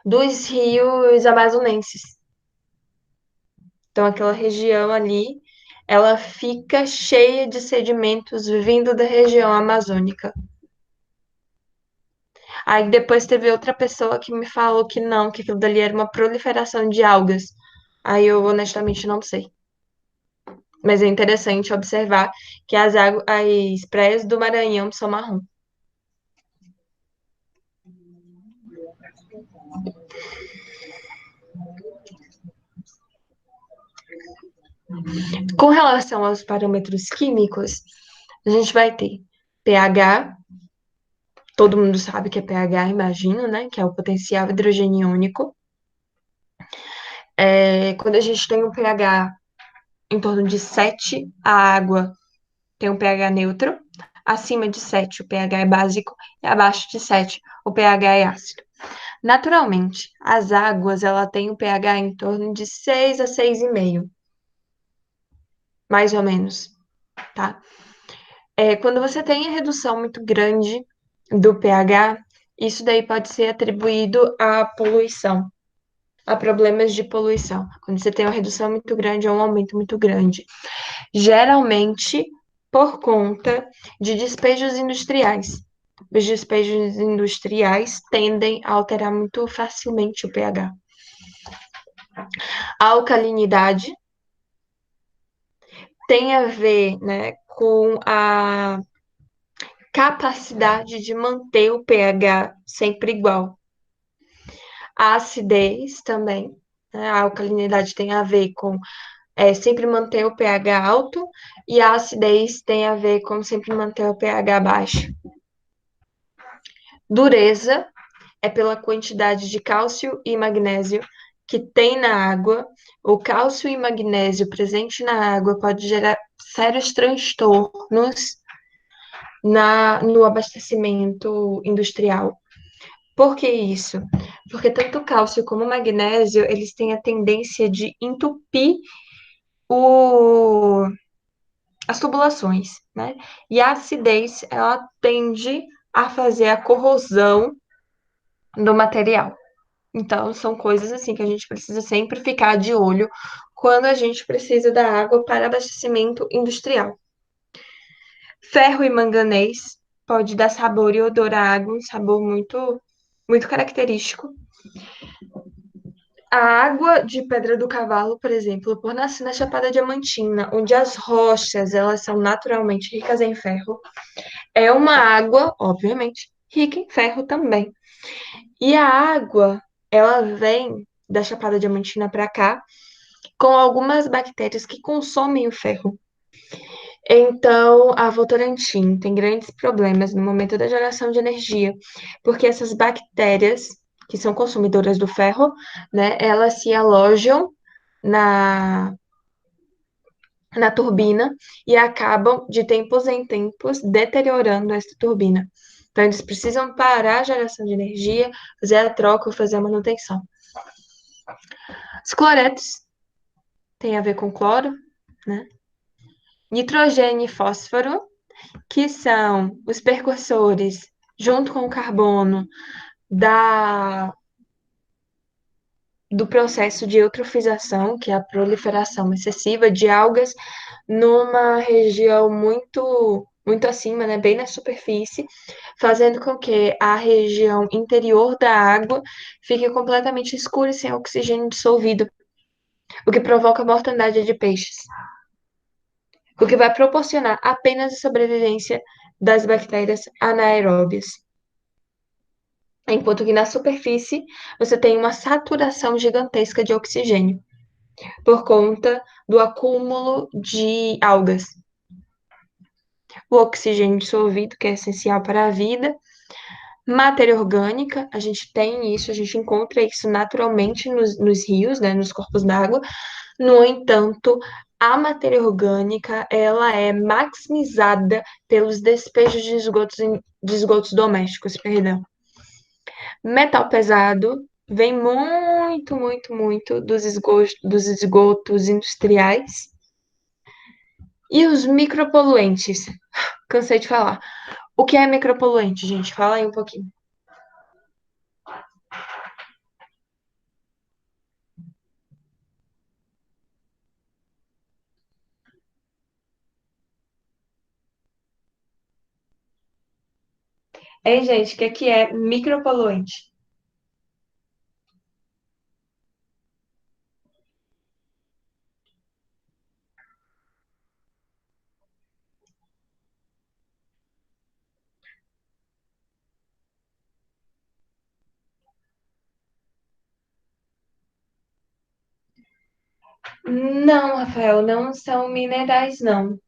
dos rios amazonenses. Então, aquela região ali, ela fica cheia de sedimentos vindo da região amazônica. Aí depois teve outra pessoa que me falou que não, que aquilo dali era uma proliferação de algas. Aí eu honestamente não sei. Mas é interessante observar que as praias do Maranhão são marrom. Com relação aos parâmetros químicos, a gente vai ter pH, todo mundo sabe que é pH, imagino, né? Que é o potencial hidrogeniônico. Quando a gente tem um pH em torno de 7, a água tem um pH neutro. Acima de 7, o pH é básico. E abaixo de 7, o pH é ácido. Naturalmente, as águas ela têm um pH em torno de 6 a 6,5, mais ou menos. tá? Quando você tem a redução muito grande do pH, isso daí pode ser atribuído à poluição, a problemas de poluição. Quando você tem uma redução muito grande ou um aumento muito grande. Geralmente por conta de despejos industriais. Os despejos industriais tendem a alterar muito facilmente o pH. A alcalinidade tem a ver, né, com a capacidade de manter o pH sempre igual. A acidez também, né, a alcalinidade tem a ver com sempre manter o pH alto e a acidez tem a ver com sempre manter o pH baixo. Dureza é pela quantidade de cálcio e magnésio que tem na água. O cálcio e magnésio presente na água pode gerar sérios transtornos no abastecimento industrial. Por que isso? Porque tanto o cálcio como o magnésio, eles têm a tendência de entupir o, as tubulações, né? E a acidez, ela tende a fazer a corrosão do material. Então, são coisas assim que a gente precisa sempre ficar de olho quando a gente precisa da água para abastecimento industrial. Ferro e manganês pode dar sabor e odor à água, um sabor muito característico. A água de Pedra do Cavalo, por exemplo, por nascer na Chapada Diamantina, onde as rochas elas são naturalmente ricas em ferro, é uma água, obviamente, rica em ferro também. E a água, ela vem da Chapada Diamantina para cá com algumas bactérias que consomem o ferro. Então, a Votorantim tem grandes problemas no momento da geração de energia, porque essas bactérias, que são consumidoras do ferro, né, elas se alojam na, na turbina e acabam, de tempos em tempos, deteriorando essa turbina. Então, eles precisam parar a geração de energia, fazer a troca ou fazer a manutenção. Os cloretos têm a ver com cloro, né? Nitrogênio e fósforo, que são os precursores, junto com o carbono, da, do processo de eutrofização, que é a proliferação excessiva de algas numa região muito acima, né, bem na superfície, fazendo com que a região interior da água fique completamente escura e sem oxigênio dissolvido, o que provoca a mortandade de peixes, o que vai proporcionar apenas a sobrevivência das bactérias anaeróbias. Enquanto que na superfície você tem uma saturação gigantesca de oxigênio por conta do acúmulo de algas. O oxigênio dissolvido, que é essencial para a vida. Matéria orgânica, a gente tem isso, a gente encontra isso naturalmente nos rios, né, nos corpos d'água. No entanto, a matéria orgânica, ela é maximizada pelos despejos de esgotos domésticos, perdão. Metal pesado vem muito dos esgotos industriais. E os micropoluentes? Cansei de falar. O que é micropoluente, gente? Fala aí um pouquinho. Ei, gente, o que é micropoluente? Não, Rafael, não são minerais, não.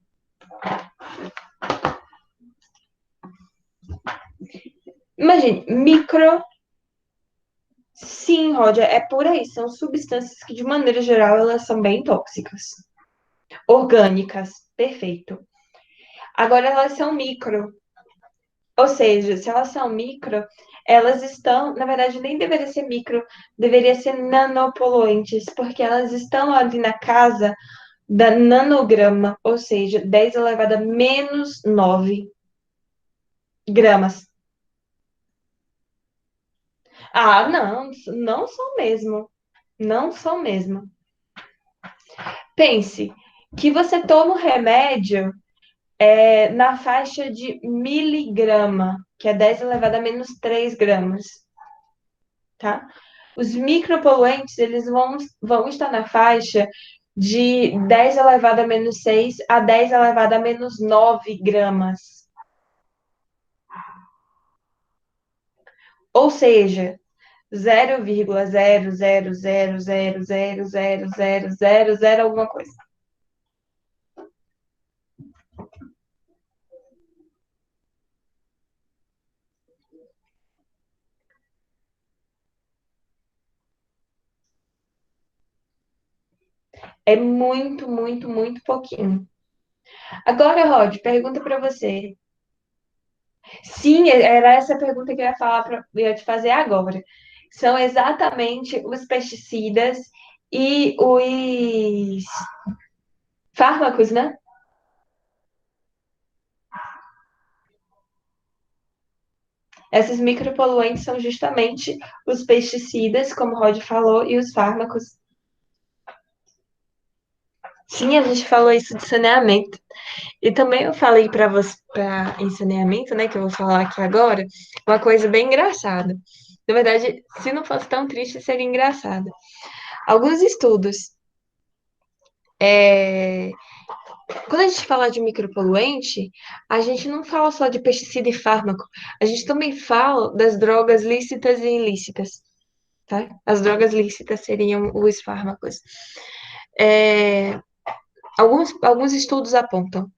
Imagine, micro, sim, Roger, é por aí. São substâncias que, de maneira geral, elas são bem tóxicas. Orgânicas, perfeito. Agora, elas são micro. Ou seja, se elas são micro, elas estão, na verdade, nem deveria ser micro, deveria ser nanopoluentes, porque elas estão ali na casa da nanograma, ou seja, 10 elevado a menos 9 gramas. Ah, não, não são mesmo. Não são mesmo. Pense que você toma o remédio na faixa de miligrama, que é 10 elevado a menos 3 gramas, tá? Os micropoluentes, eles vão estar na faixa de 10 elevado a menos 6 a 10 elevado a menos 9 gramas. Ou seja, 0,000000000 alguma coisa. É muito, muito, muito pouquinho. Agora, Rod, pergunta para você. Sim, era essa pergunta que eu ia falar eu ia te fazer agora. São exatamente os pesticidas e os fármacos, né? Esses micropoluentes são justamente os pesticidas, como o Rod falou, e os fármacos. Sim, a gente falou isso de saneamento. E também eu falei para você, para em saneamento, né, que eu vou falar aqui agora, uma coisa bem engraçada. Na verdade, se não fosse tão triste, seria engraçada. Alguns estudos é, quando a gente fala de micropoluente, a gente não fala só de pesticida e fármaco, a gente também fala das drogas lícitas e ilícitas, tá? As drogas lícitas seriam os fármacos. É, alguns estudos apontam,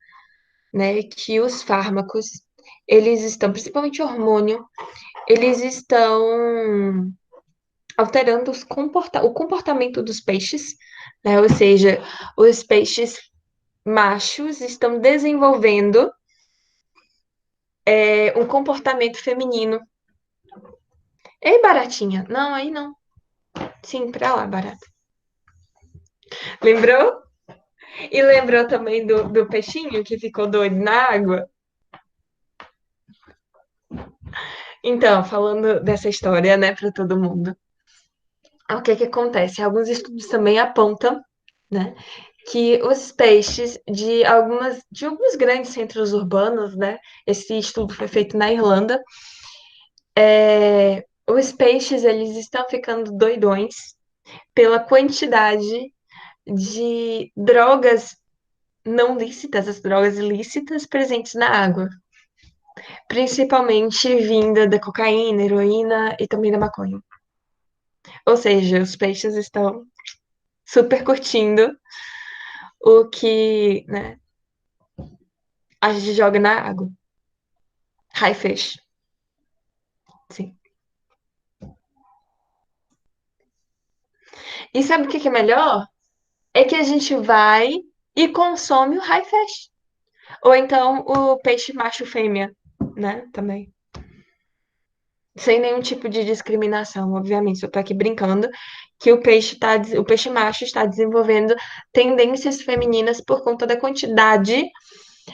né, que os fármacos, eles estão, principalmente hormônio, eles estão alterando o comportamento dos peixes, né? Ou seja, os peixes machos estão desenvolvendo um comportamento feminino. Ei, baratinha. Não, aí não. Sim, pra lá, barata. Lembrou? E lembrou também do peixinho que ficou doido na água? Então, falando dessa história, né, para todo mundo. O que que acontece? Alguns estudos também apontam, né, que os peixes de alguns grandes centros urbanos, né, esse estudo foi feito na Irlanda, os peixes eles estão ficando doidões pela quantidade de drogas não lícitas, as drogas ilícitas presentes na água, principalmente vinda da cocaína, heroína e também da maconha. Ou seja, os peixes estão super curtindo o que, né, a gente joga na água. High fish. Sim. E sabe o que que é melhor? É que a gente vai e consome o high fish. Ou então o peixe macho fêmea, né? Também. Sem nenhum tipo de discriminação, obviamente. Eu tô aqui brincando que o peixe macho está desenvolvendo tendências femininas por conta da quantidade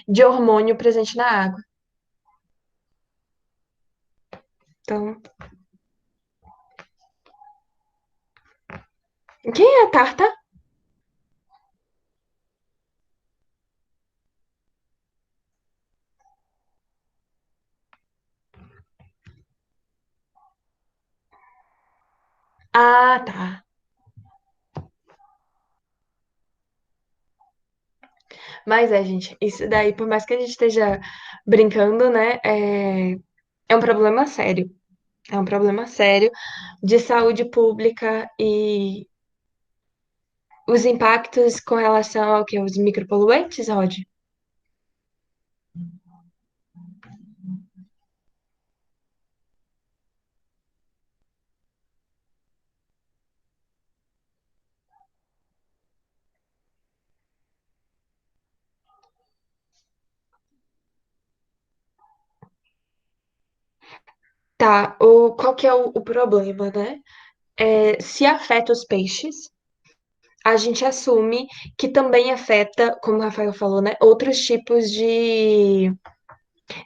de hormônio presente na água. Então, quem é a Tarta? Ah, tá. Mas gente, isso daí, por mais que a gente esteja brincando, né, é um problema sério. É um problema sério de saúde pública e os impactos com relação ao que? Os micropoluentes, Rod? Tá, qual que é o problema, né? Se afeta os peixes, a gente assume que também afeta, como o Rafael falou, né, outros tipos de.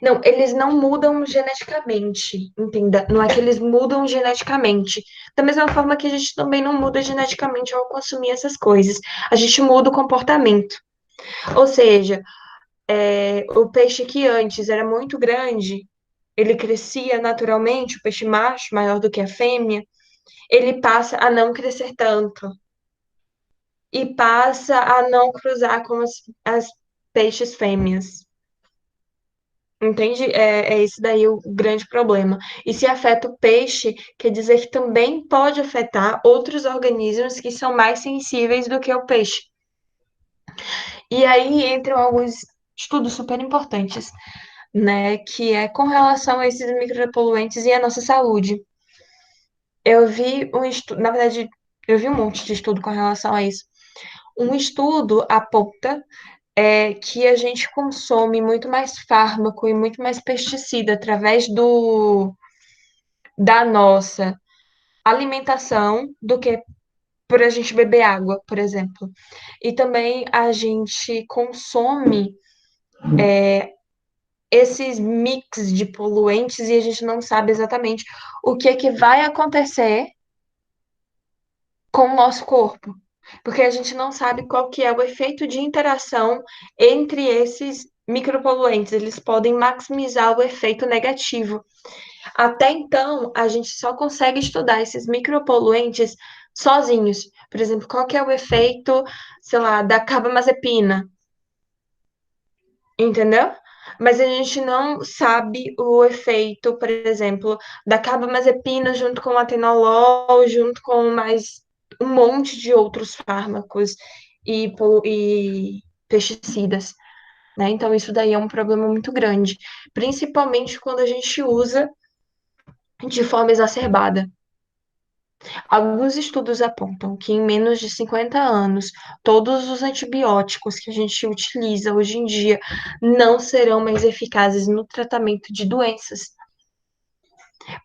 Não, eles não mudam geneticamente, entenda? Não é que eles mudam geneticamente. Da mesma forma que a gente também não muda geneticamente ao consumir essas coisas. A gente muda o comportamento. Ou seja, o peixe que antes era muito grande, ele crescia naturalmente, o peixe macho, maior do que a fêmea, ele passa a não crescer tanto. E passa a não cruzar com as peixes fêmeas. Entende? É esse daí o grande problema. E se afeta o peixe, quer dizer que também pode afetar outros organismos que são mais sensíveis do que o peixe. E aí entram alguns estudos super importantes, né? Que é com relação a esses micropoluentes e a nossa saúde. Eu vi um estudo, na verdade, eu vi um monte de estudo com relação a isso. Um estudo aponta que a gente consome muito mais fármaco e muito mais pesticida através da nossa alimentação do que por a gente beber água, por exemplo. E também a gente consome esses mix de poluentes e a gente não sabe exatamente o que é que vai acontecer com o nosso corpo. Porque a gente não sabe qual que é o efeito de interação entre esses micropoluentes. Eles podem maximizar o efeito negativo. Até então, a gente só consegue estudar esses micropoluentes sozinhos. Por exemplo, qual que é o efeito, sei lá, da carbamazepina, entendeu? Mas a gente não sabe o efeito, por exemplo, da carbamazepina junto com o atenolol, junto com mais um monte de outros fármacos e pesticidas, né? Então, isso daí é um problema muito grande, principalmente quando a gente usa de forma exacerbada. Alguns estudos apontam que em menos de 50 anos, todos os antibióticos que a gente utiliza hoje em dia não serão mais eficazes no tratamento de doenças,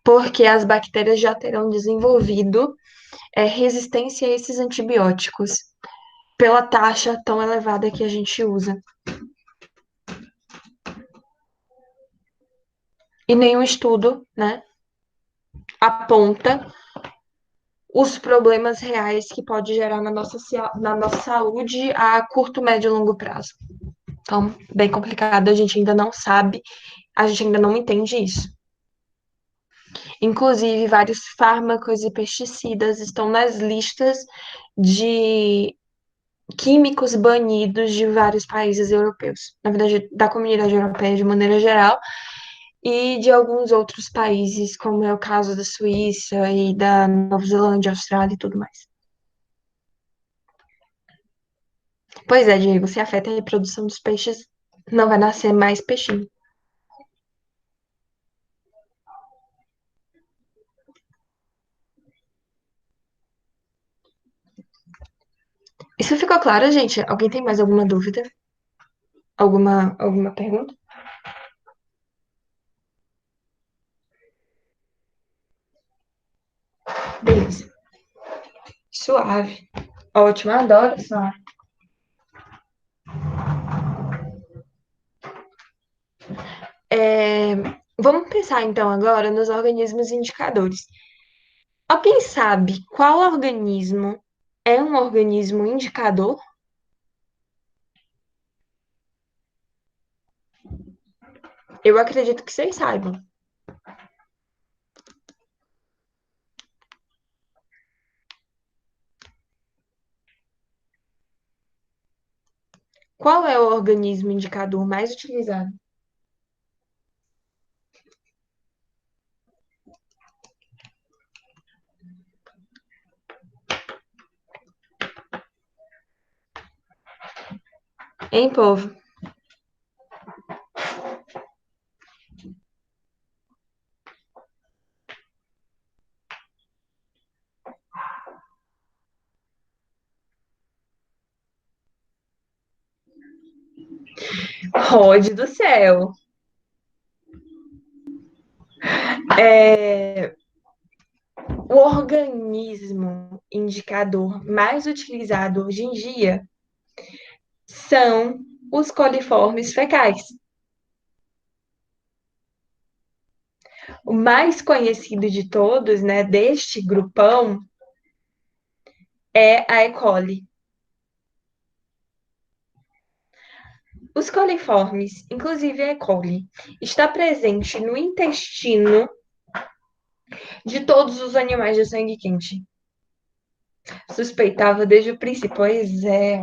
porque as bactérias já terão desenvolvido resistência a esses antibióticos pela taxa tão elevada que a gente usa. E nenhum estudo, né, aponta os problemas reais que pode gerar na nossa saúde a curto, médio e longo prazo. Então, bem complicado, a gente ainda não sabe, a gente ainda não entende isso. Inclusive, vários fármacos e pesticidas estão nas listas de químicos banidos de vários países europeus. Na verdade, da comunidade europeia de maneira geral, e de alguns outros países, como é o caso da Suíça e da Nova Zelândia, Austrália e tudo mais. Pois é, Diego, se afeta a reprodução dos peixes, não vai nascer mais peixinho. Isso ficou claro, gente? Alguém tem mais alguma dúvida? Alguma pergunta? Beleza. Suave. Ótimo, adoro suave. É, vamos pensar então agora nos organismos indicadores. Alguém sabe qual organismo é um organismo indicador? Eu acredito que vocês saibam. Qual é o organismo indicador mais utilizado? Hein, povo? Rode do céu. O organismo indicador mais utilizado hoje em dia são os coliformes fecais. O mais conhecido de todos, né, deste grupão, é a E. coli. Os coliformes, inclusive a E. coli, está presente no intestino de todos os animais de sangue quente. Suspeitava desde o princípio. Pois é,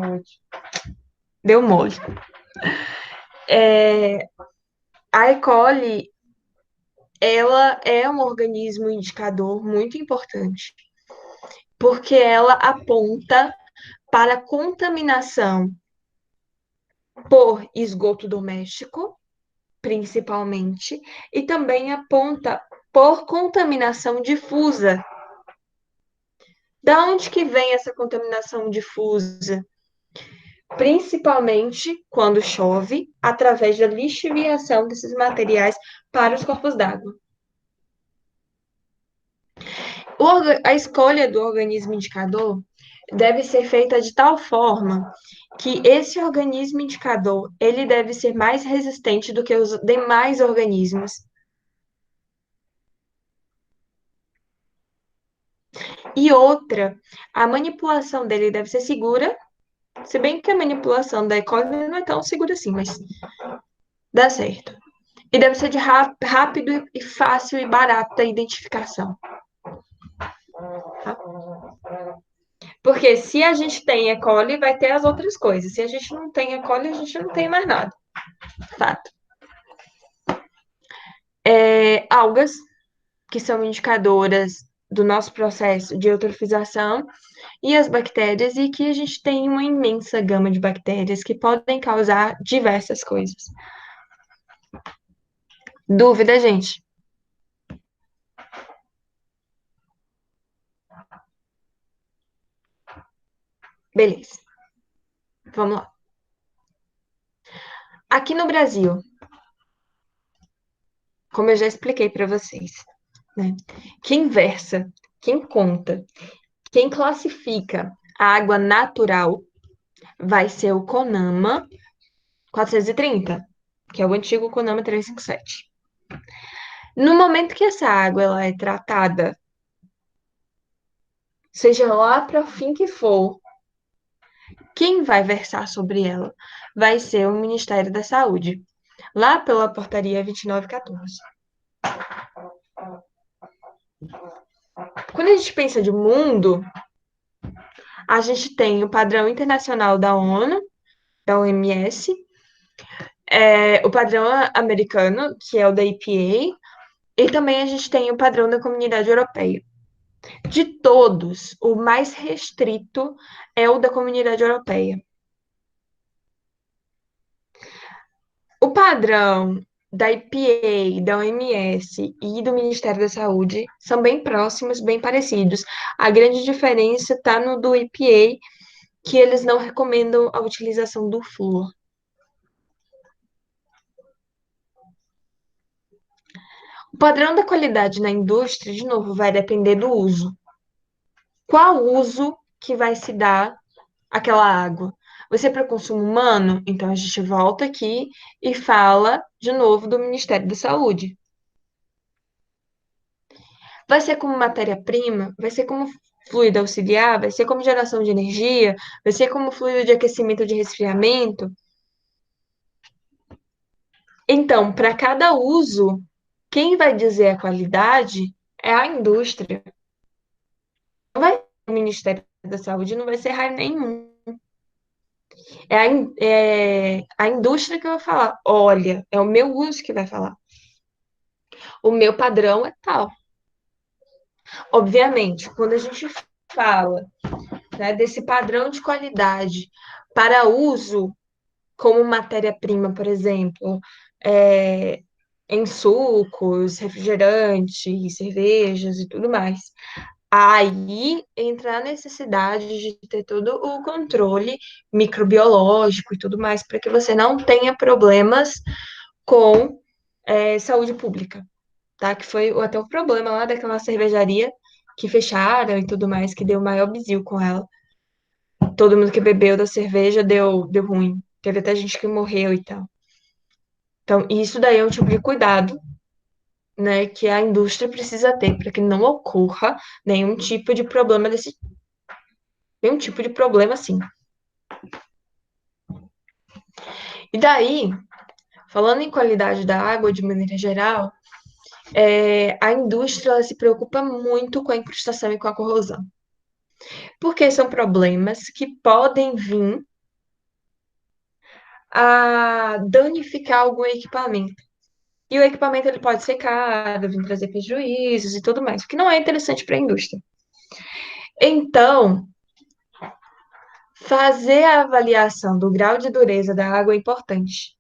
deu mole. A E. coli, ela é um organismo indicador muito importante, porque ela aponta para contaminação por esgoto doméstico, principalmente, e também aponta por contaminação difusa. Da onde que vem essa contaminação difusa? Principalmente quando chove, através da lixiviação desses materiais para os corpos d'água. A escolha do organismo indicador deve ser feita de tal forma que esse organismo indicador ele deve ser mais resistente do que os demais organismos. E outra, a manipulação dele deve ser segura, se bem que a manipulação da E. coli não é tão segura assim, mas dá certo. E deve ser de rápido e fácil e barata a identificação. Tá? Porque se a gente tem E. coli, vai ter as outras coisas. Se a gente não tem E. coli, a gente não tem mais nada. Fato. Algas, que são indicadoras do nosso processo de eutrofização, e as bactérias, e que a gente tem uma imensa gama de bactérias que podem causar diversas coisas. Dúvida, gente? Beleza. Vamos lá. Aqui no Brasil, como eu já expliquei para vocês, né? Quem versa, quem conta, quem classifica a água natural vai ser o CONAMA 430, que é o antigo CONAMA 357. No momento que essa água ela é tratada, seja lá para o fim que for, quem vai versar sobre ela vai ser o Ministério da Saúde, lá pela portaria 2914. Quando a gente pensa de mundo, a gente tem o padrão internacional da ONU, da OMS, o padrão americano, que é o da EPA, e também a gente tem o padrão da Comunidade Europeia. De todos, o mais restrito é o da Comunidade Europeia. O padrão da EPA, da OMS e do Ministério da Saúde são bem próximos, bem parecidos. A grande diferença está no do EPA, que eles não recomendam a utilização do flúor. O padrão da qualidade na indústria, de novo, vai depender do uso. Qual uso que vai se dar àquela água? Vai ser para consumo humano? Então a gente volta aqui e fala de novo do Ministério da Saúde. Vai ser como matéria-prima? Vai ser como fluido auxiliar? Vai ser como geração de energia? Vai ser como fluido de aquecimento de resfriamento? Então, para cada uso, quem vai dizer a qualidade é a indústria. Não vai ser o Ministério da Saúde, não vai ser raio nenhum. É a indústria que vai falar. Olha, é o meu uso que vai falar. O meu padrão é tal. Obviamente, quando a gente fala, né, desse padrão de qualidade para uso como matéria-prima, por exemplo, é, em sucos, refrigerantes, cervejas e tudo mais. Aí entra a necessidade de ter todo o controle microbiológico e tudo mais, para que você não tenha problemas com saúde pública, tá? Que foi até o problema lá daquela cervejaria que fecharam e tudo mais, que deu maior bizil com ela. Todo mundo que bebeu da cerveja deu ruim. Teve até gente que morreu e tal. Então, isso daí é um tipo de cuidado, né, que a indústria precisa ter para que não ocorra nenhum tipo de problema nenhum tipo de problema assim. E daí, falando em qualidade da água de maneira geral, a indústria ela se preocupa muito com a incrustação e com a corrosão, porque são problemas que podem vir a danificar algum equipamento. E o equipamento ele pode ser caro, vir trazer prejuízos e tudo mais, o que não é interessante para a indústria. Então, fazer a avaliação do grau de dureza da água é importante.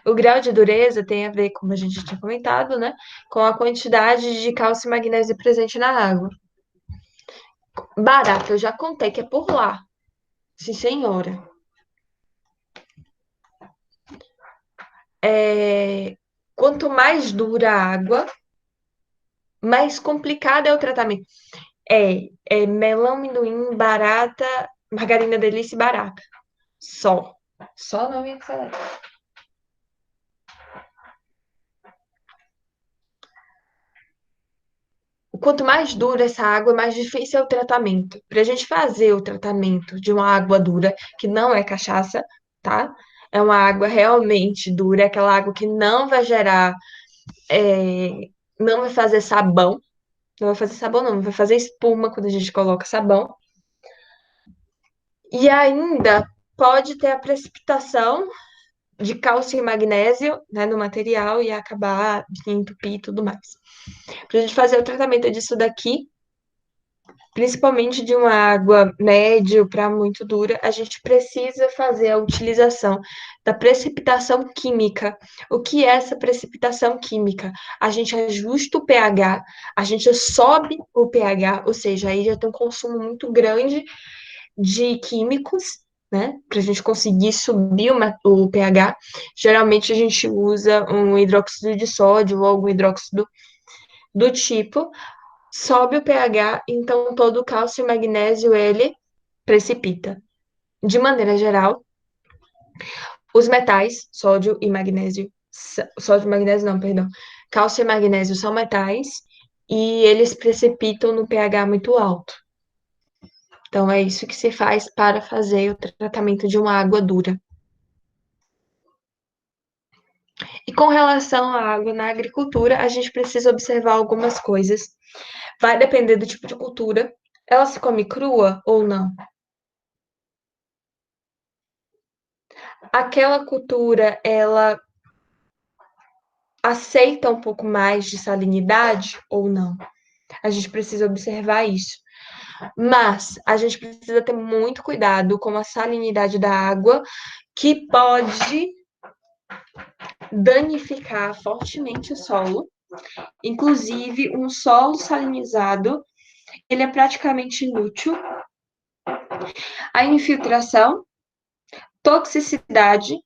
O grau de dureza tem a ver, como a gente já tinha comentado, né, com a quantidade de cálcio e magnésio presente na água. Barata, eu já contei que é por lá. Sim, senhora. Quanto mais dura a água, mais complicado é o tratamento. É melão, amendoim, barata, margarina delícia e barata. Só. Só não é excelente. Quanto mais dura essa água, mais difícil é o tratamento. Para a gente fazer o tratamento de uma água dura, que não é cachaça, tá? É uma água realmente dura, é aquela água que não vai gerar, é, não vai fazer sabão, não vai fazer sabão, não, vai fazer espuma quando a gente coloca sabão. E ainda pode ter a precipitação de cálcio e magnésio, né, no material e acabar de entupir e tudo mais. Para a gente fazer o tratamento disso daqui, principalmente de uma água médio para muito dura, a gente precisa fazer a utilização da precipitação química. O que é essa precipitação química? A gente ajusta o pH, a gente sobe o pH, ou seja, aí já tem um consumo muito grande de químicos, né? Para a gente conseguir subir o pH. Geralmente a gente usa um hidróxido de sódio ou algum hidróxido do tipo, sobe o pH, então todo o cálcio e magnésio ele precipita. De maneira geral, os metais, sódio e magnésio não, perdão, cálcio e magnésio são metais e eles precipitam no pH muito alto. Então é isso que se faz para fazer o tratamento de uma água dura. E com relação à água na agricultura, a gente precisa observar algumas coisas. Vai depender do tipo de cultura. Ela se come crua ou não? Aquela cultura, ela aceita um pouco mais de salinidade ou não? A gente precisa observar isso. Mas a gente precisa ter muito cuidado com a salinidade da água, que pode danificar fortemente o solo. Inclusive, um solo salinizado, ele é praticamente inútil. A infiltração, toxicidade.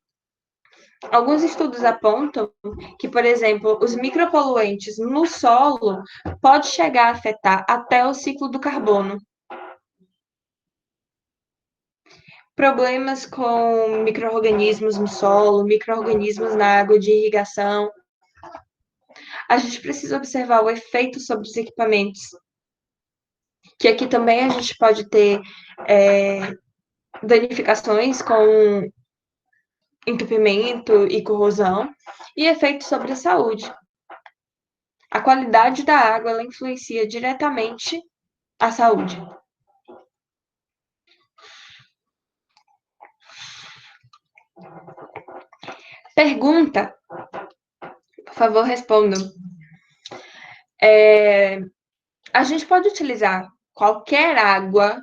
Alguns estudos apontam que, por exemplo, os micropoluentes no solo pode chegar a afetar até o ciclo do carbono. Problemas com micro-organismos no solo, micro-organismos na água de irrigação. A gente precisa observar o efeito sobre os equipamentos, que aqui também a gente pode ter danificações com entupimento e corrosão, e efeitos sobre a saúde. A qualidade da água ela influencia diretamente a saúde. Pergunta, por favor, respondam. A gente pode utilizar qualquer água,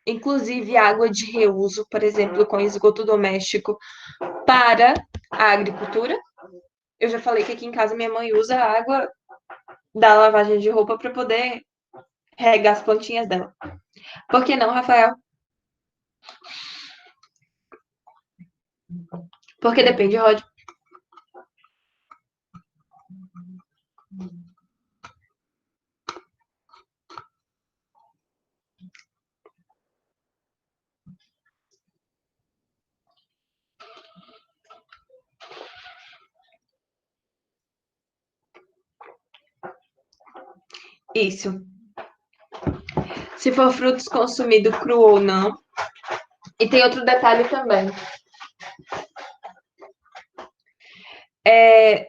inclusive água de reuso, por exemplo, com esgoto doméstico, para a agricultura? Eu já falei que aqui em casa minha mãe usa a água da lavagem de roupa para poder regar as plantinhas dela. Por que não, Rafael? Porque depende, Rod. Isso. Se for frutos consumidos cru ou não. E tem outro detalhe também.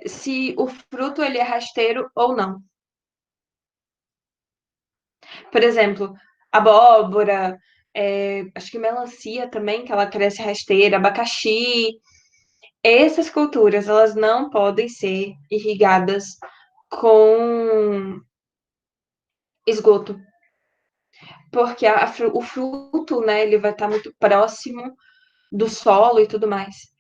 Se o fruto ele é rasteiro ou não. Por exemplo, abóbora, acho que melancia também, que ela cresce rasteira, abacaxi. Essas culturas, elas não podem ser irrigadas com esgoto, porque o fruto, né, ele vai estar muito próximo do solo e tudo mais.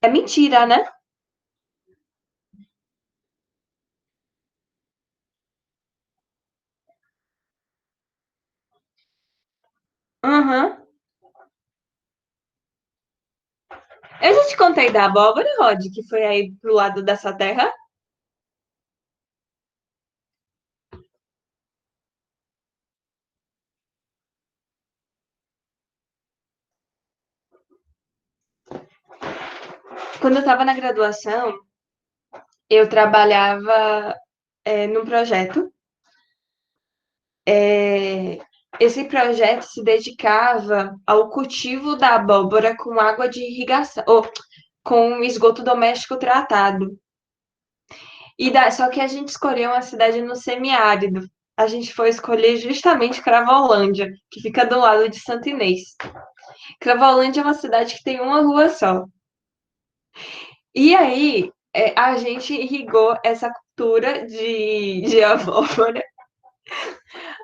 É mentira, né? Uhum. Eu já te contei da abóbora, Rod, que foi aí pro lado dessa terra. Quando eu estava na graduação, eu trabalhava num projeto. É, esse projeto se dedicava ao cultivo da abóbora com água de irrigação, ou com esgoto doméstico tratado. Só que a gente escolheu uma cidade no semiárido. A gente foi escolher justamente Cravolândia, que fica do lado de Santo Inês. Cravolândia é uma cidade que tem uma rua só. E aí, a gente irrigou essa cultura de abóbora.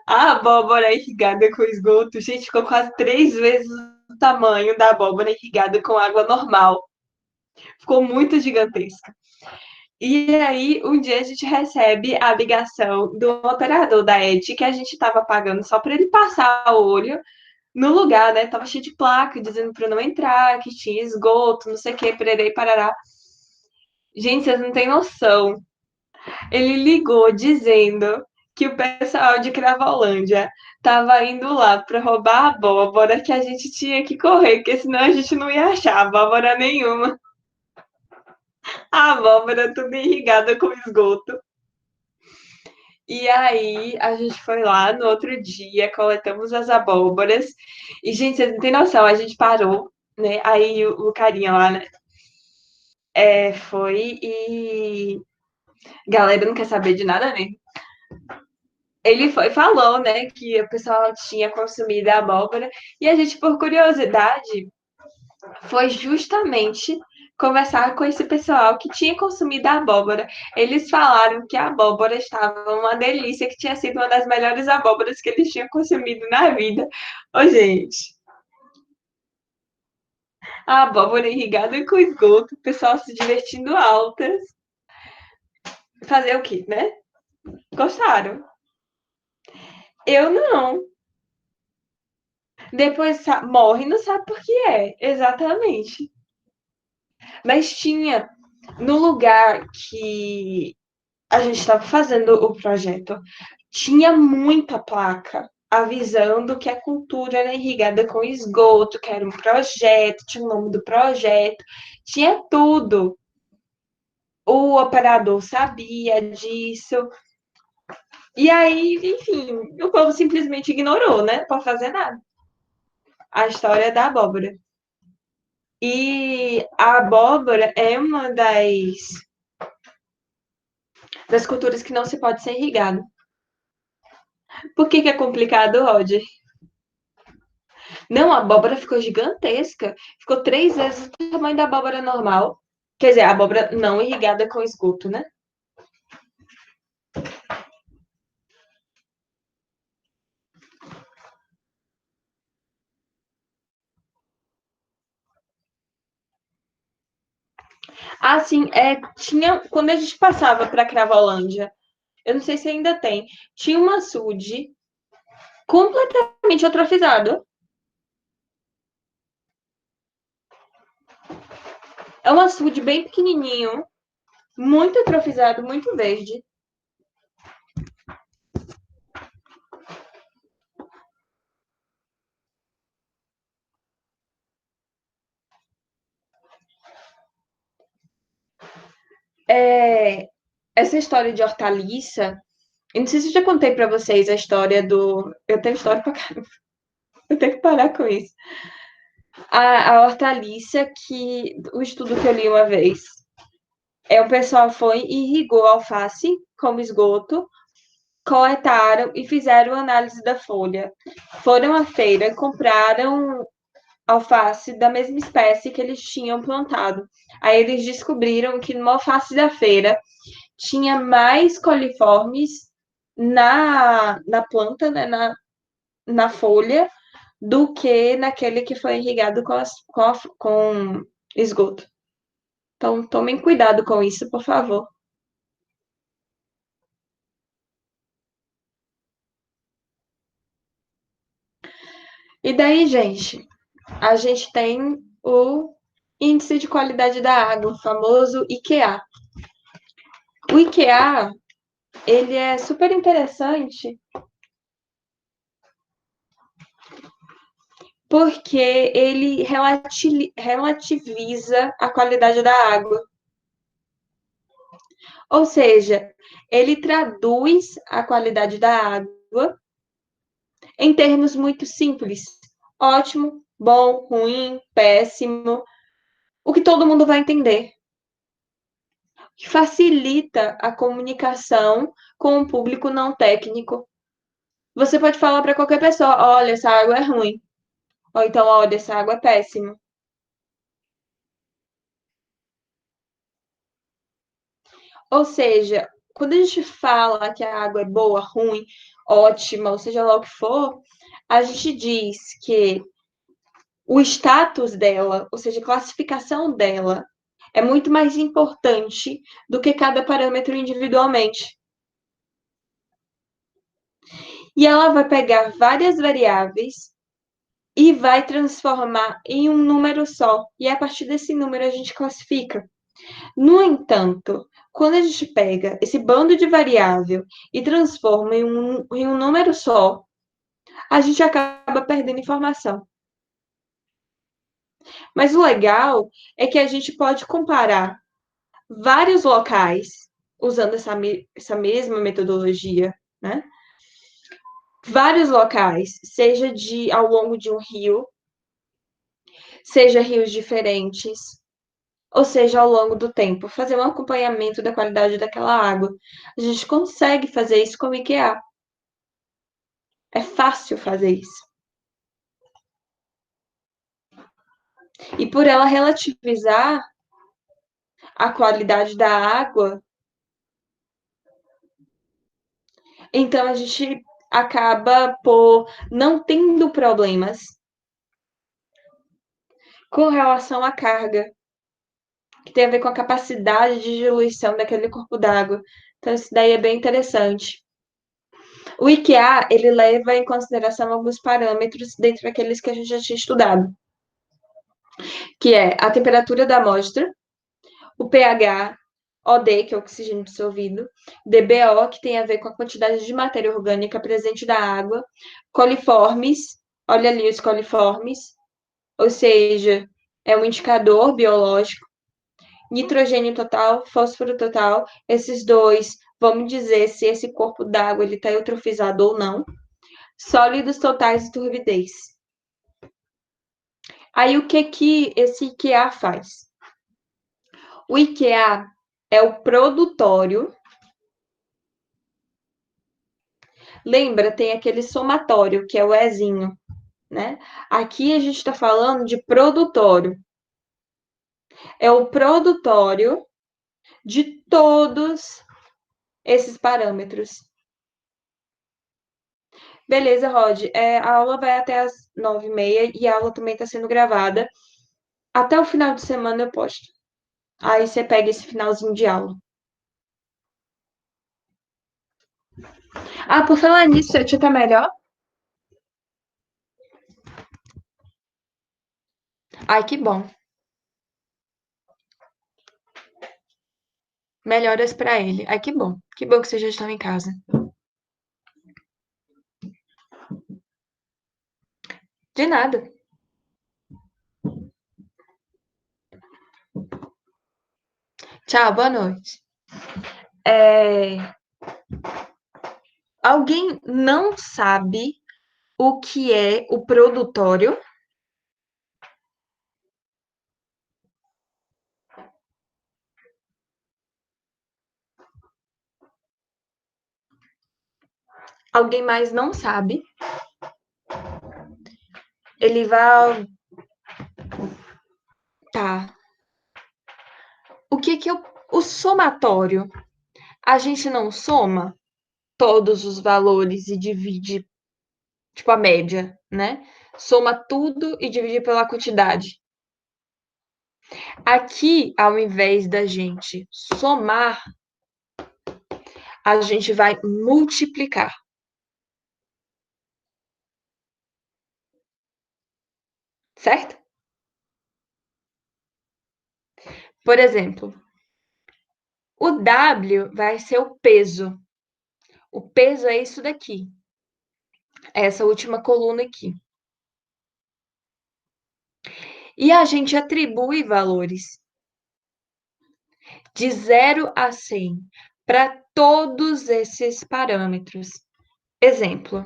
A abóbora irrigada com esgoto, gente, ficou quase 3 vezes o tamanho da abóbora irrigada com água normal. Ficou muito gigantesca. E aí, um dia a gente recebe a ligação do operador da ED que a gente estava pagando só para ele passar o olho no lugar, né? Tava cheio de placa dizendo para não entrar, que tinha esgoto, não sei o que, pererei, parará. Gente, vocês não têm noção. Ele ligou dizendo que o pessoal de Cravolândia tava indo lá para roubar a abóbora, que a gente tinha que correr, porque senão a gente não ia achar abóbora nenhuma. A abóbora toda irrigada com esgoto. E aí a gente foi lá no outro dia, coletamos as abóboras. E, gente, vocês não têm noção, a gente parou, né? Aí o carinha lá, né? Foi e. Galera não quer saber de nada mesmo. Ele foi, falou, né, que o pessoal tinha consumido a abóbora. E a gente, por curiosidade, foi justamente conversar com esse pessoal que tinha consumido a abóbora. Eles falaram que a abóbora estava uma delícia, que tinha sido uma das melhores abóboras que eles tinham consumido na vida. Ô, gente, a abóbora irrigada com esgoto, o pessoal se divertindo altas. Fazer o quê, né? Gostaram. Eu não. Depois morre, não sabe por que é. Exatamente. Mas tinha, no lugar que a gente estava fazendo o projeto, tinha muita placa avisando que a cultura era irrigada com esgoto, que era um projeto, tinha o nome do projeto, tinha tudo. O operador sabia disso. E aí, enfim, o povo simplesmente ignorou, né? Não pode fazer nada. A história da abóbora. E a abóbora é uma das culturas que não se pode ser irrigado. Por que é complicado, Roger? Não, a abóbora ficou gigantesca. Ficou 3 vezes o tamanho da abóbora normal. Quer dizer, a abóbora não irrigada com esgoto, né? Assim, tinha. Quando a gente passava para Cravolândia, eu não sei se ainda tem, tinha um açude completamente atrofizado. É um açude bem pequenininho, muito atrofizado, muito verde. essa história de hortaliça, eu não sei se eu já contei pra vocês a história do. Eu tenho história pra caramba, eu tenho que parar com isso. A hortaliça, que o estudo que eu li uma vez, o pessoal foi e irrigou a alface como esgoto, coletaram e fizeram análise da folha. Foram à feira e compraram alface da mesma espécie que eles tinham plantado. Aí eles descobriram que numa alface da feira tinha mais coliformes na planta, né, na folha, do que naquele que foi irrigado com esgoto. Então, tomem cuidado com isso, por favor. E daí, gente, a gente tem o índice de qualidade da água, o famoso IQA. O IQA, ele é super interessante porque ele relativiza a qualidade da água. Ou seja, ele traduz a qualidade da água em termos muito simples. Ótimo, bom, ruim, péssimo, o que todo mundo vai entender. Facilita a comunicação com o público não técnico. Você pode falar para qualquer pessoa: olha, essa água é ruim. Ou então, olha, essa água é péssima. Ou seja, quando a gente fala que a água é boa, ruim, ótima, ou seja lá o que for, a gente diz que o status dela, ou seja, a classificação dela, é muito mais importante do que cada parâmetro individualmente. E ela vai pegar várias variáveis e vai transformar em um número só. E a partir desse número a gente classifica. No entanto, quando a gente pega esse bando de variável e transforma em um número só, a gente acaba perdendo informação. Mas o legal é que a gente pode comparar vários locais usando essa mesma metodologia, né? Vários locais, seja ao longo de um rio, seja rios diferentes, ou seja, ao longo do tempo, fazer um acompanhamento da qualidade daquela água. A gente consegue fazer isso com o IKEA. É fácil fazer isso. E por ela relativizar a qualidade da água, então a gente acaba por não tendo problemas com relação à carga, que tem a ver com a capacidade de diluição daquele corpo d'água. Então, isso daí é bem interessante. O IKEA, ele leva em consideração alguns parâmetros dentre aqueles que a gente já tinha estudado, que é a temperatura da amostra, o pH, OD, que é o oxigênio dissolvido, DBO, que tem a ver com a quantidade de matéria orgânica presente da água, coliformes, olha ali os coliformes, ou seja, é um indicador biológico, nitrogênio total, fósforo total, esses dois, vamos dizer se esse corpo d'água está eutrofizado ou não, sólidos totais e turbidez. Aí o que esse IKEA faz? O IKEA é o produtório. Lembra, tem aquele somatório, que é o Ezinho, né? Aqui a gente está falando de produtório. É o produtório de todos esses parâmetros. Beleza, Rod. A aula vai até as 9h30 e a aula também está sendo gravada. Até o final de semana eu posto. Aí você pega esse finalzinho de aula. Ah, por falar nisso, a tia tá melhor? Ai, que bom. Melhoras pra ele. Ai, que bom. Que bom que vocês já estão em casa. De nada. Tchau, boa noite. É, Alguém não sabe o que é o produtório? Alguém mais não sabe? Ele vai. Tá. O que que é o somatório? A gente não soma todos os valores e divide, tipo, a média, né? Soma tudo e divide pela quantidade. Aqui, ao invés da gente somar, a gente vai multiplicar, certo? Por exemplo, o W vai ser o peso. O peso é isso daqui, essa última coluna aqui. E a gente atribui valores de 0 a 100 para todos esses parâmetros. Exemplo,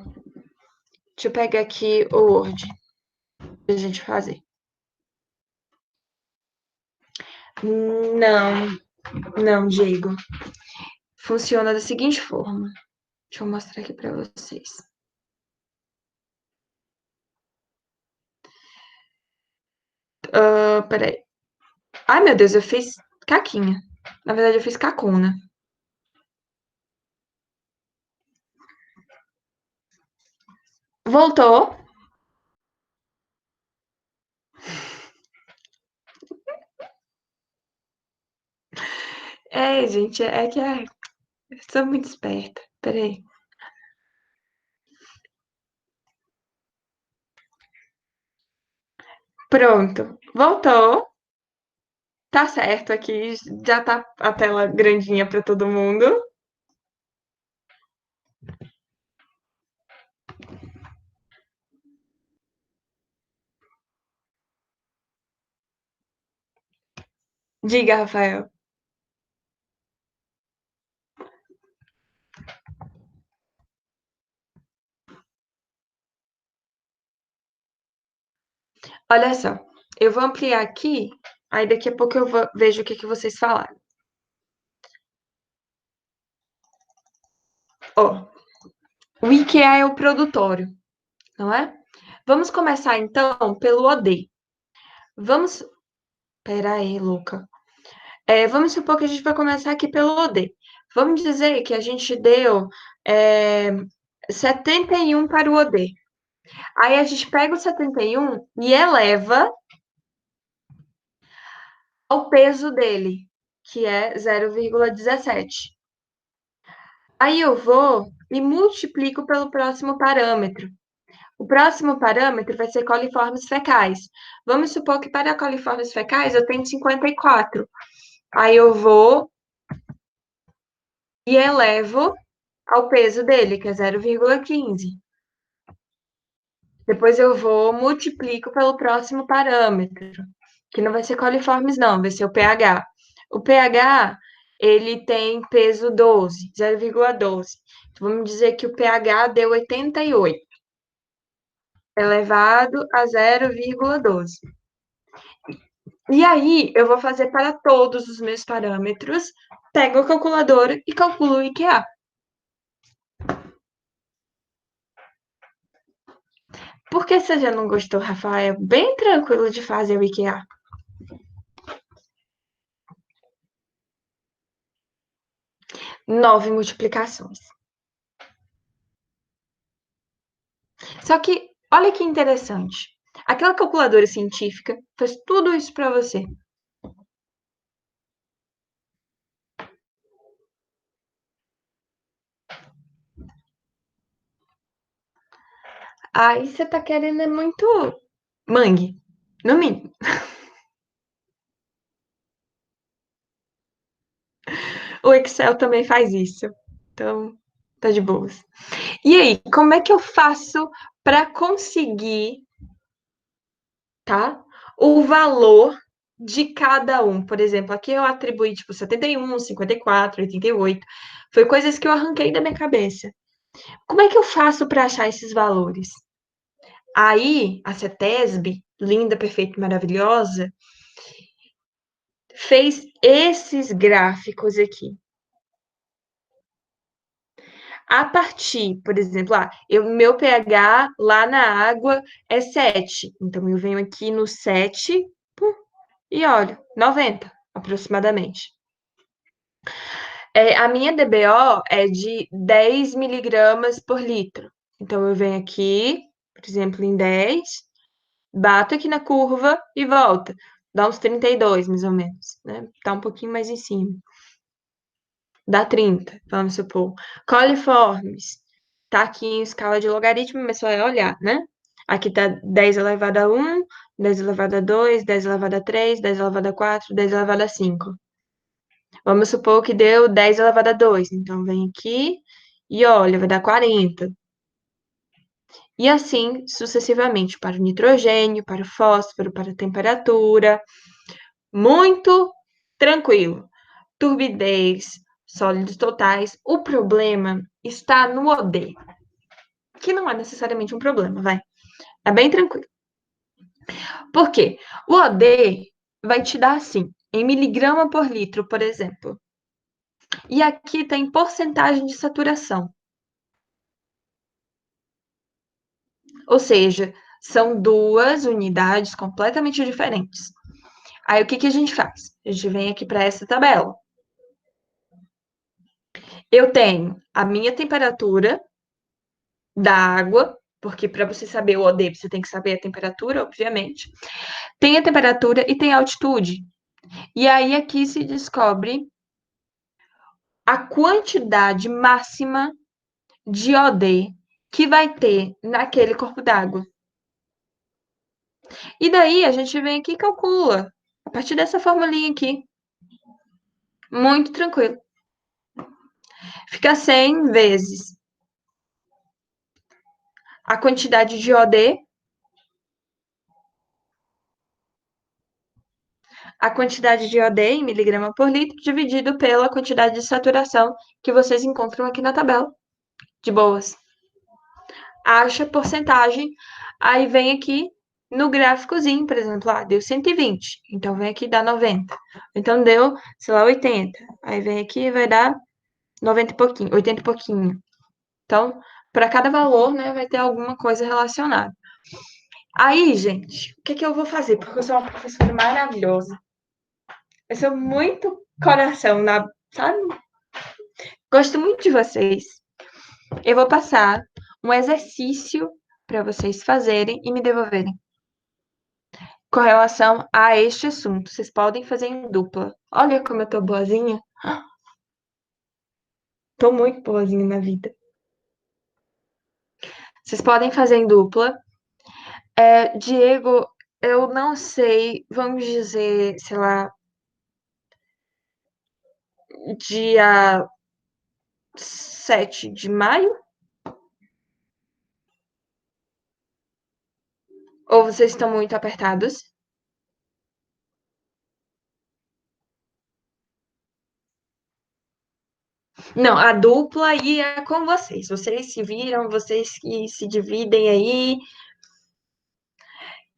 deixa eu pegar aqui o Word para a gente fazer. Não, não, Diego. Funciona da seguinte forma. Deixa eu mostrar aqui para vocês. Peraí. Ai, meu Deus, eu fiz caquinha. Na verdade, eu fiz cacuna. Voltou. É, gente, é que eu sou muito esperta. Peraí. Pronto. Voltou. Tá certo aqui. Já tá a tela grandinha para todo mundo. Diga, Rafael. Olha só. Eu vou ampliar aqui. Aí daqui a pouco vejo o que que vocês falaram. Ó, o IKEA é o produtório, não é? Vamos começar então pelo OD. Vamos. Pera aí, Luca. Vamos supor que a gente vai começar aqui pelo OD. Vamos dizer que a gente deu é, 71 para o OD. Aí a gente pega o 71 e eleva ao peso dele, que é 0,17. Aí eu vou e multiplico pelo próximo parâmetro. O próximo parâmetro vai ser coliformes fecais. Vamos supor que para coliformes fecais eu tenho 54. Aí eu vou e elevo ao peso dele, que é 0,15. Depois eu vou, multiplico pelo próximo parâmetro, que não vai ser coliformes, não, vai ser o pH. O pH, ele tem peso 12, 0,12. Então, vamos dizer que o pH deu 88, elevado a 0,12. E aí, eu vou fazer para todos os meus parâmetros, pego a calculadora e calculo o IQA. Por que você já não gostou, Rafael? Bem tranquilo de fazer o IKEA. 9 multiplicações. Só que, olha que interessante. Aquela calculadora científica faz tudo isso para você. Aí você tá querendo é muito mangue, no mínimo. O Excel também faz isso. Então, tá de boas. E aí, como é que eu faço para conseguir, tá? O valor de cada um. Por exemplo, aqui eu atribuí, tipo, 71, 54, 88. Foi coisas que eu arranquei da minha cabeça. Como é que eu faço para achar esses valores? Aí, a CETESB, linda, perfeita, maravilhosa, fez esses gráficos aqui. A partir, por exemplo, meu pH lá na água é 7. Então, eu venho aqui no 7 e olho, 90, aproximadamente. A minha DBO é de 10 miligramas por litro. Então, eu venho aqui, por exemplo, em 10, bato aqui na curva e volta. Dá uns 32, mais ou menos, né? Tá um pouquinho mais em cima. Dá 30, vamos supor. Coliformes, tá aqui em escala de logaritmo, mas só é olhar, né? Aqui tá 10 elevado a 1, 10 elevado a 2, 10 elevado a 3, 10 elevado a 4, 10 elevado a 5. Vamos supor que deu 10 elevado a 2. Então, vem aqui e olha, vai dar 40. E assim sucessivamente para o nitrogênio, para o fósforo, para a temperatura. Muito tranquilo. Turbidez, sólidos totais. O problema está no OD, que não é necessariamente um problema, vai. É bem tranquilo. Por quê? O OD vai te dar assim, em miligrama por litro, por exemplo. E aqui tem porcentagem de saturação. Ou seja, são duas unidades completamente diferentes. Aí o que, que a gente faz? A gente vem aqui para essa tabela. Eu tenho a minha temperatura da água, porque para você saber o OD, você tem que saber a temperatura, obviamente. Tem a temperatura e tem a altitude. E aí aqui se descobre a quantidade máxima de OD que vai ter naquele corpo d'água. E daí a gente vem aqui e calcula a partir dessa formulinha aqui. Muito tranquilo. Fica 100 vezes a quantidade de OD, a quantidade de OD em miligrama por litro, dividido pela quantidade de saturação que vocês encontram aqui na tabela. De boas. Acha porcentagem, aí vem aqui no gráficozinho, por exemplo, deu 120, então vem aqui e dá 90. Então deu, sei lá, 80. Aí vem aqui e vai dar 90 e pouquinho, 80 e pouquinho. Então, para cada valor, né, vai ter alguma coisa relacionada. Aí, gente, o que que eu vou fazer? Porque eu sou uma professora maravilhosa. Eu sou muito coração, sabe? Gosto muito de vocês. Eu vou passar um exercício para vocês fazerem e me devolverem com relação a este assunto. Vocês podem fazer em dupla. Olha como eu tô boazinha. Tô muito boazinha na vida. Vocês podem fazer em dupla. Diego, eu não sei, vamos dizer, sei lá, dia 7 de maio? Ou vocês estão muito apertados? Não, a dupla aí é com vocês. Vocês se viram, vocês que se dividem aí.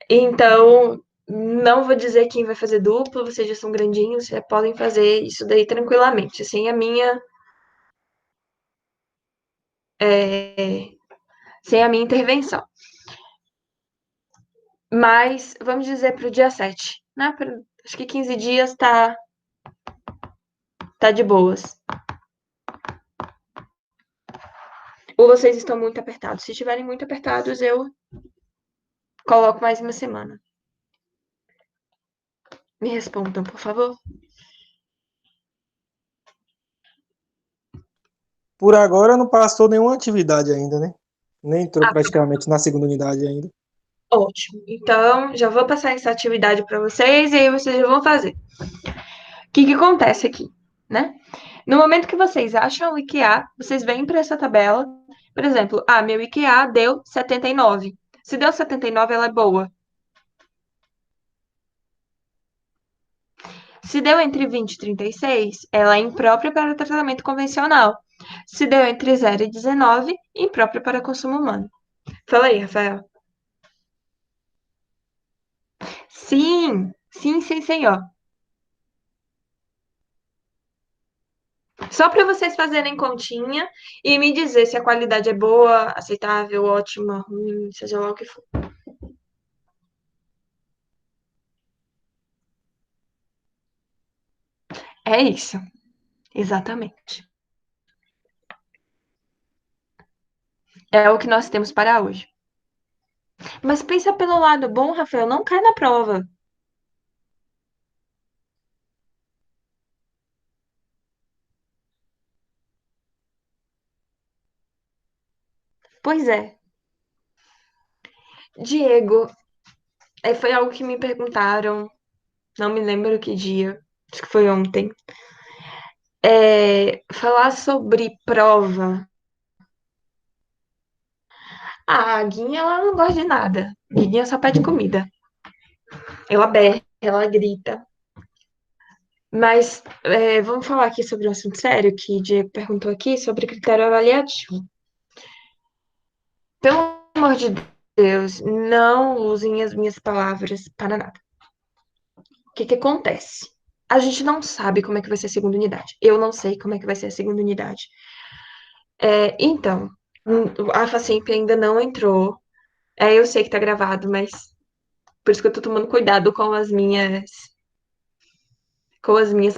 Então, não vou dizer quem vai fazer dupla, vocês já são grandinhos, já podem fazer isso daí tranquilamente, sem a minha intervenção. Mas vamos dizer para o dia 7, né? Acho que 15 dias tá de boas. Ou vocês estão muito apertados? Se estiverem muito apertados, eu coloco mais uma semana. Me respondam, por favor. Por agora não passou nenhuma atividade ainda, né? Nem entrou praticamente na segunda unidade ainda. Ótimo. Então, já vou passar essa atividade para vocês e aí vocês já vão fazer. O que acontece aqui, né? No momento que vocês acham o IQA, vocês vêm para essa tabela. Por exemplo, meu IQA deu 79. Se deu 79, ela é boa. Se deu entre 20 e 36, ela é imprópria para tratamento convencional. Se deu entre 0 e 19, imprópria para consumo humano. Fala aí, Rafael. Sim, sim, sim, senhor. Só para vocês fazerem continha e me dizer se a qualidade é boa, aceitável, ótima, ruim, seja lá o que for. É isso, exatamente. É o que nós temos para hoje. Mas pensa pelo lado bom, Rafael, não cai na prova. Pois é. Diego, foi algo que me perguntaram, não me lembro que dia, acho que foi ontem. Falar sobre prova. A Guinha, ela não gosta de nada. A Guinha só pede comida. Ela berra, ela grita. Mas vamos falar aqui sobre um assunto sério que o Diego perguntou aqui sobre critério avaliativo. Pelo amor de Deus, não usem as minhas palavras para nada. O que que acontece? A gente não sabe como é que vai ser a segunda unidade. Eu não sei como é que vai ser a segunda unidade. Então, a Facemp ainda não entrou. Eu sei que tá gravado, mas por isso que eu tô tomando cuidado com as minhas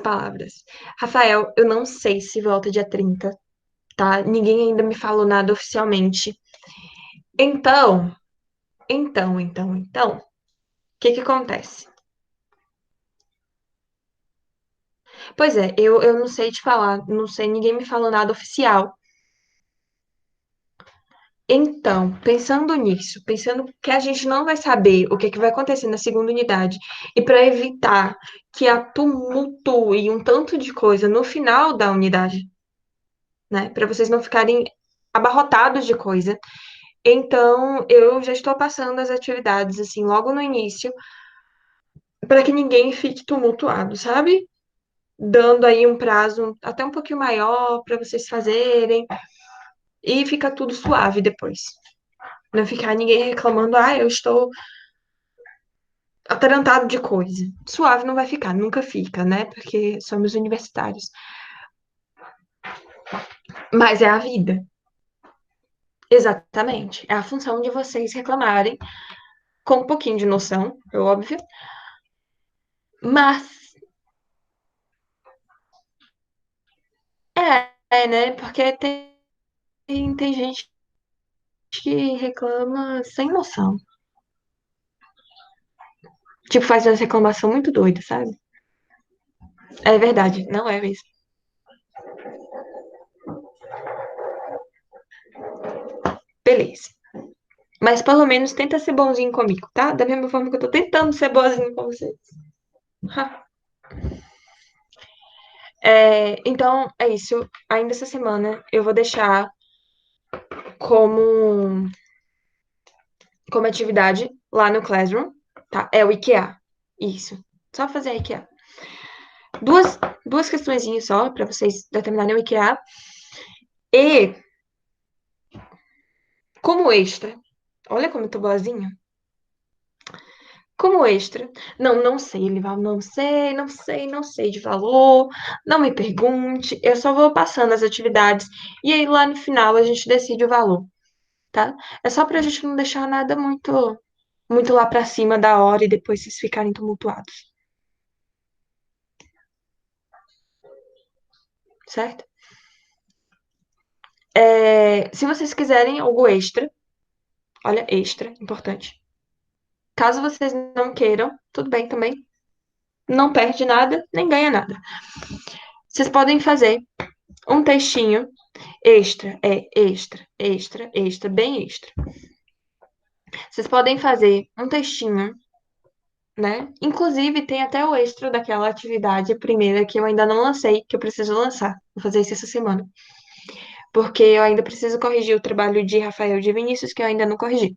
palavras. Rafael, eu não sei se volta dia 30, tá? Ninguém ainda me falou nada oficialmente. Então, o que que acontece? Pois é, eu não sei te falar, não sei, ninguém me falou nada oficial. Então, pensando nisso, pensando que a gente não vai saber o que que vai acontecer na segunda unidade, e para evitar que a tumultue um tanto de coisa no final da unidade, né? Para vocês não ficarem abarrotados de coisa. Então, eu já estou passando as atividades assim logo no início, para que ninguém fique tumultuado, sabe? Dando aí um prazo até um pouquinho maior para vocês fazerem e fica tudo suave depois. Não ficar ninguém reclamando, eu estou atarantado de coisa. Suave não vai ficar, nunca fica, né? Porque somos universitários. Mas é a vida. Exatamente. É a função de vocês reclamarem com um pouquinho de noção, é óbvio. Mas né? Porque tem gente que reclama sem noção. Tipo, faz uma reclamação muito doida, sabe? É verdade, não é mesmo. Beleza. Mas pelo menos tenta ser bonzinho comigo, tá? Da mesma forma que eu tô tentando ser boazinho com você. Então, é isso. Ainda essa semana eu vou deixar como, como atividade lá no Classroom, tá? É o IKEA. Isso. Só fazer a IKEA. Duas, duas questõezinhas só para vocês determinarem o IKEA. E, como extra, olha como eu tô boazinha. Como extra, não sei, Lival, não sei de valor, não me pergunte, eu só vou passando as atividades e aí lá no final a gente decide o valor, tá? É só pra gente não deixar nada muito lá pra cima da hora e depois vocês ficarem tumultuados, certo? Se vocês quiserem algo extra, olha, extra, importante. Caso vocês não queiram, tudo bem também, não perde nada, nem ganha nada. Vocês podem fazer um textinho extra, extra, bem extra. Vocês podem fazer um textinho, né? Inclusive, tem até o extra daquela atividade, a primeira, que eu ainda não lancei, que eu preciso lançar. Vou fazer isso essa semana. Porque eu ainda preciso corrigir o trabalho de Rafael de Vinícius, que eu ainda não corrigi.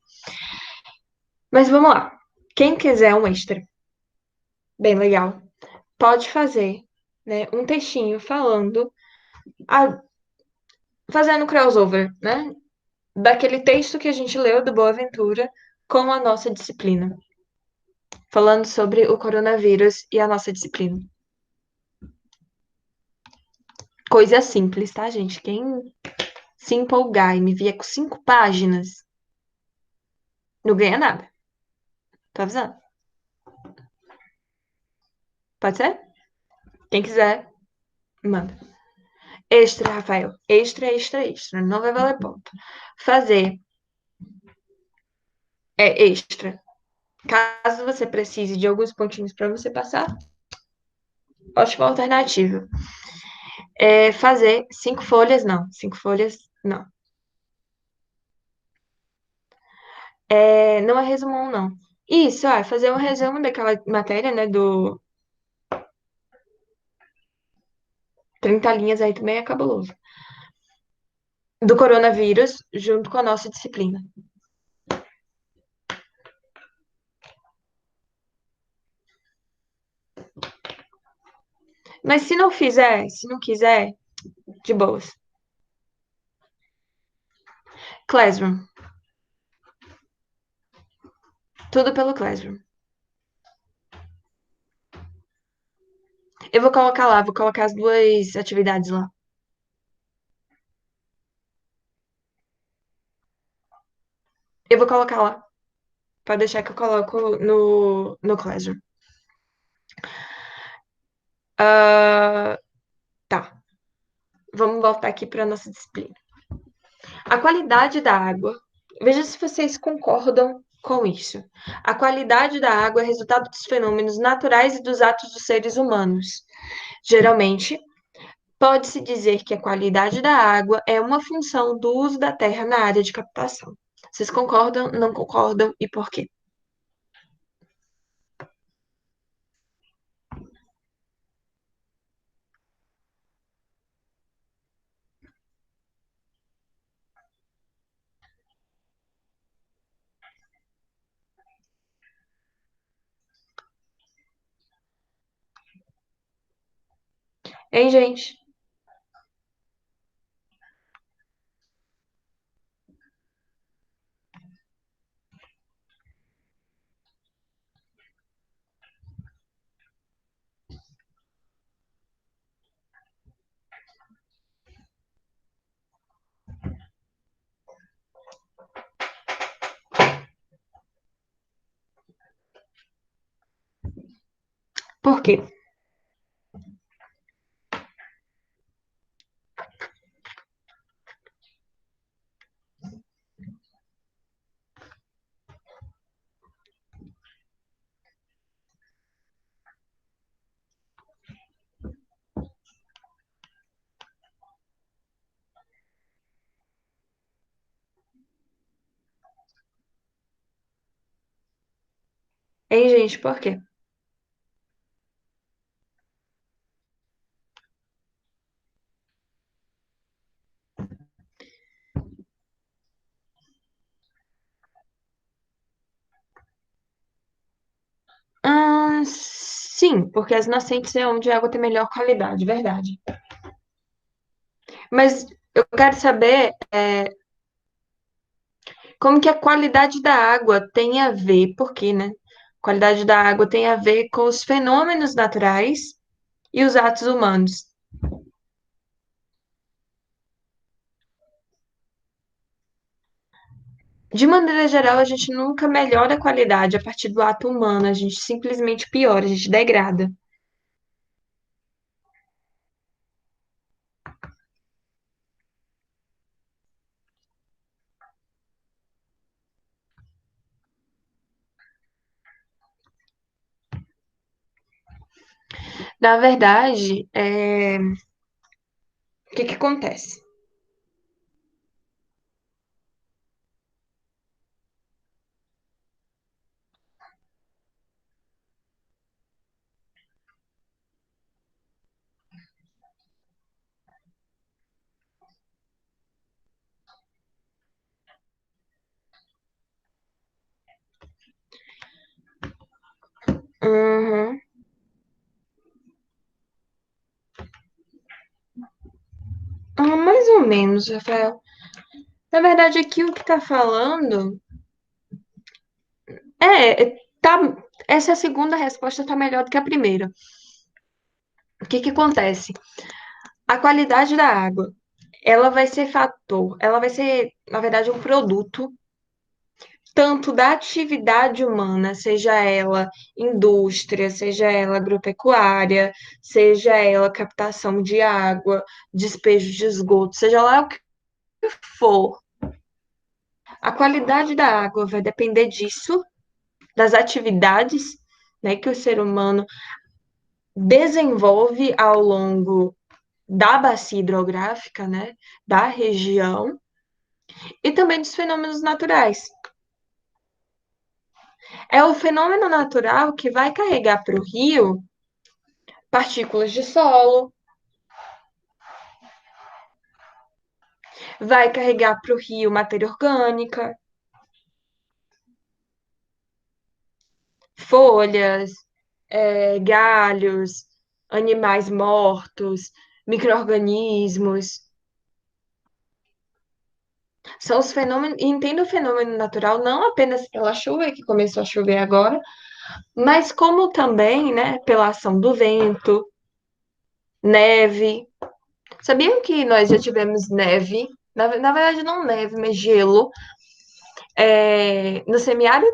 Mas vamos lá. Quem quiser um extra, bem legal, pode fazer, né, um textinho falando, a- fazendo crossover, né, daquele texto que a gente leu do Boaventura com a nossa disciplina, falando sobre o coronavírus e a nossa disciplina. Coisa simples, tá, gente? Quem se empolgar e me vier com 5 páginas, não ganha nada. Tô avisando. Pode ser? Quem quiser, manda. Extra, Rafael. Extra, extra, extra. Não vai valer ponto. Fazer é extra. Caso você precise de alguns pontinhos para você passar, ótima alternativa. É fazer 5 folhas, não. 5 folhas, não. Não é resumão, não. Isso, fazer um resumo daquela matéria, né, do 30 linhas aí também é cabuloso. Do coronavírus, junto com a nossa disciplina. Mas se não fizer, se não quiser, de boas. Classroom. Tudo pelo Classroom. Eu vou colocar lá, vou colocar as 2 atividades lá. Eu vou colocar lá. Pode deixar que eu coloco no Classroom. Ah, tá. Vamos voltar aqui para nossa disciplina. A qualidade da água. Veja se vocês concordam com isso. A qualidade da água é resultado dos fenômenos naturais e dos atos dos seres humanos. Geralmente, pode-se dizer que a qualidade da água é uma função do uso da terra na área de captação. Vocês concordam, não concordam e por quê? Hein, gente? Por quê? Hein, gente? Por quê? Sim, porque as nascentes é onde a água tem melhor qualidade, verdade. Mas eu quero saber como que a qualidade da água tem a ver, por quê, né? Qualidade da água tem a ver com os fenômenos naturais e os atos humanos. De maneira geral, a gente nunca melhora a qualidade a partir do ato humano, a gente simplesmente piora, a gente degrada. Na verdade, o que que acontece? Uhum. Mais ou menos, Rafael. Na verdade, aqui o que está falando tá, essa segunda resposta está melhor do que a primeira. O que que acontece? A qualidade da água, ela vai ser fator, ela vai ser, na verdade, um produto tanto da atividade humana, seja ela indústria, seja ela agropecuária, seja ela captação de água, despejo de esgoto, seja lá o que for. A qualidade da água vai depender disso, das atividades, né, que o ser humano desenvolve ao longo da bacia hidrográfica, né, da região, e também dos fenômenos naturais. É o fenômeno natural que vai carregar para o rio partículas de solo, vai carregar para o rio matéria orgânica, folhas, galhos, animais mortos, micro-organismos. São os fenômenos, e entenda o fenômeno natural não apenas pela chuva, que começou a chover agora, mas como também, né, pela ação do vento, neve. Sabiam que nós já tivemos neve? Na verdade, não neve, mas gelo, no semiárido?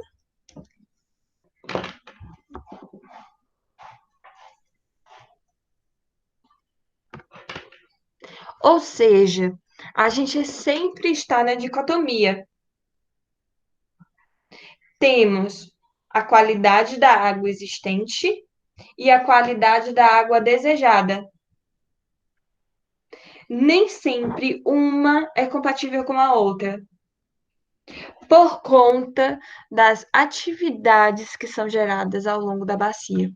Ou seja, a gente sempre está na dicotomia. Temos a qualidade da água existente e a qualidade da água desejada. Nem sempre uma é compatível com a outra, por conta das atividades que são geradas ao longo da bacia.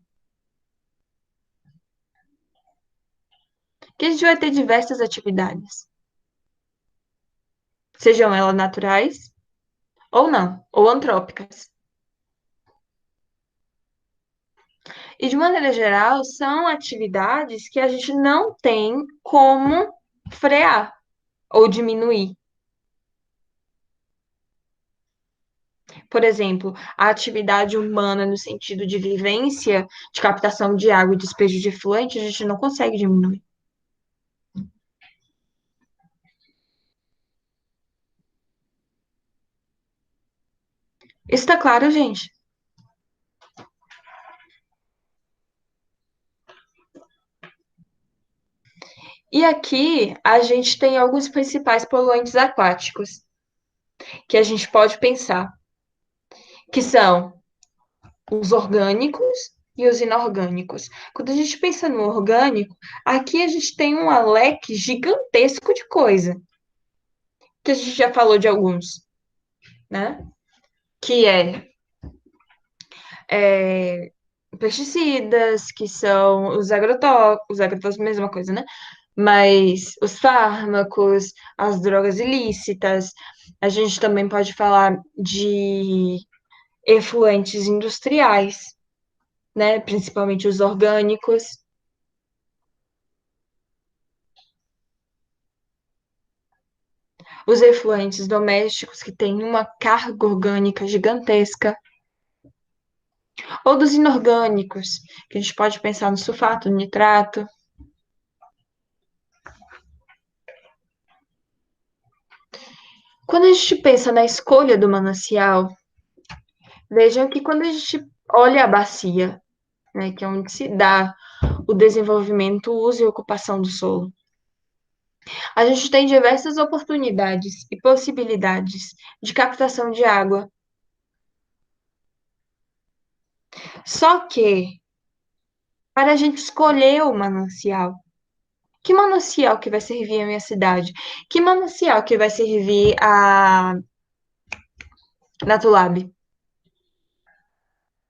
Que a gente vai ter diversas atividades, sejam elas naturais ou não, ou antrópicas. E de maneira geral, são atividades que a gente não tem como frear ou diminuir. Por exemplo, a atividade humana no sentido de vivência, de captação de água e despejo de efluente, a gente não consegue diminuir. Isso tá claro, gente? E aqui a gente tem alguns principais poluentes aquáticos que a gente pode pensar, que são os orgânicos e os inorgânicos. Quando a gente pensa no orgânico, aqui a gente tem um leque gigantesco de coisa, que a gente já falou de alguns, né? Que é pesticidas, que são os agrotóxicos, mesma coisa, né? Mas os fármacos, as drogas ilícitas, a gente também pode falar de efluentes industriais, né? Principalmente os orgânicos, os efluentes domésticos, que têm uma carga orgânica gigantesca, ou dos inorgânicos, que a gente pode pensar no sulfato, no nitrato. Quando a gente pensa na escolha do manancial, vejam que quando a gente olha a bacia, né, que é onde se dá o desenvolvimento, o uso e ocupação do solo, a gente tem diversas oportunidades e possibilidades de captação de água. Só que, para a gente escolher o manancial, que manancial que vai servir a minha cidade? Que manancial que vai servir a Natulab?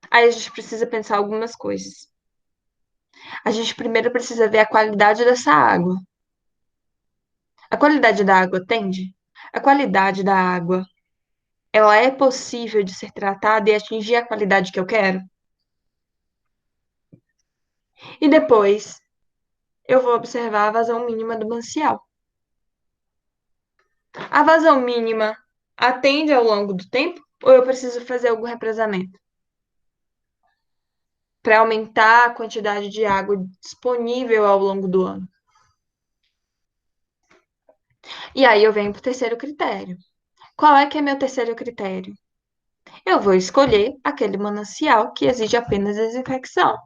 Aí a gente precisa pensar algumas coisas. A gente primeiro precisa ver a qualidade dessa água. A qualidade da água atende? A qualidade da água, ela é possível de ser tratada e atingir a qualidade que eu quero? E depois, eu vou observar a vazão mínima do manancial. A vazão mínima atende ao longo do tempo ou eu preciso fazer algum represamento para aumentar a quantidade de água disponível ao longo do ano? E aí eu venho para o terceiro critério. Qual é que é meu terceiro critério? Eu vou escolher aquele manancial que exige apenas desinfecção.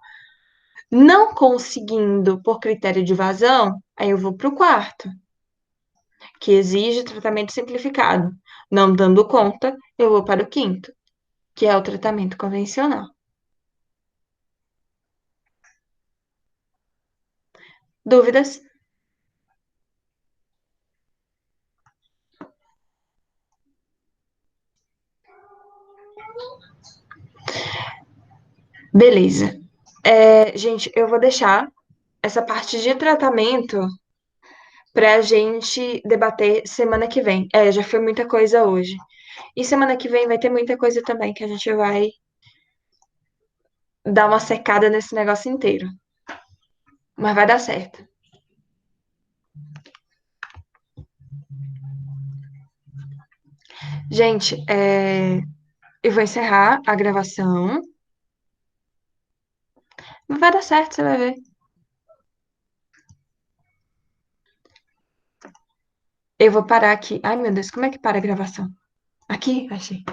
Não conseguindo por critério de vazão, aí eu vou para o quarto, que exige tratamento simplificado. Não dando conta, eu vou para o quinto, que é o tratamento convencional. Dúvidas? Beleza. Gente, eu vou deixar essa parte de tratamento para a gente debater semana que vem. Já foi muita coisa hoje. E semana que vem vai ter muita coisa também que a gente vai dar uma secada nesse negócio inteiro. Mas vai dar certo. Gente, eu vou encerrar a gravação. Mas vai dar certo, você vai ver. Eu vou parar aqui. Ai, meu Deus, como é que para a gravação? Aqui? Achei.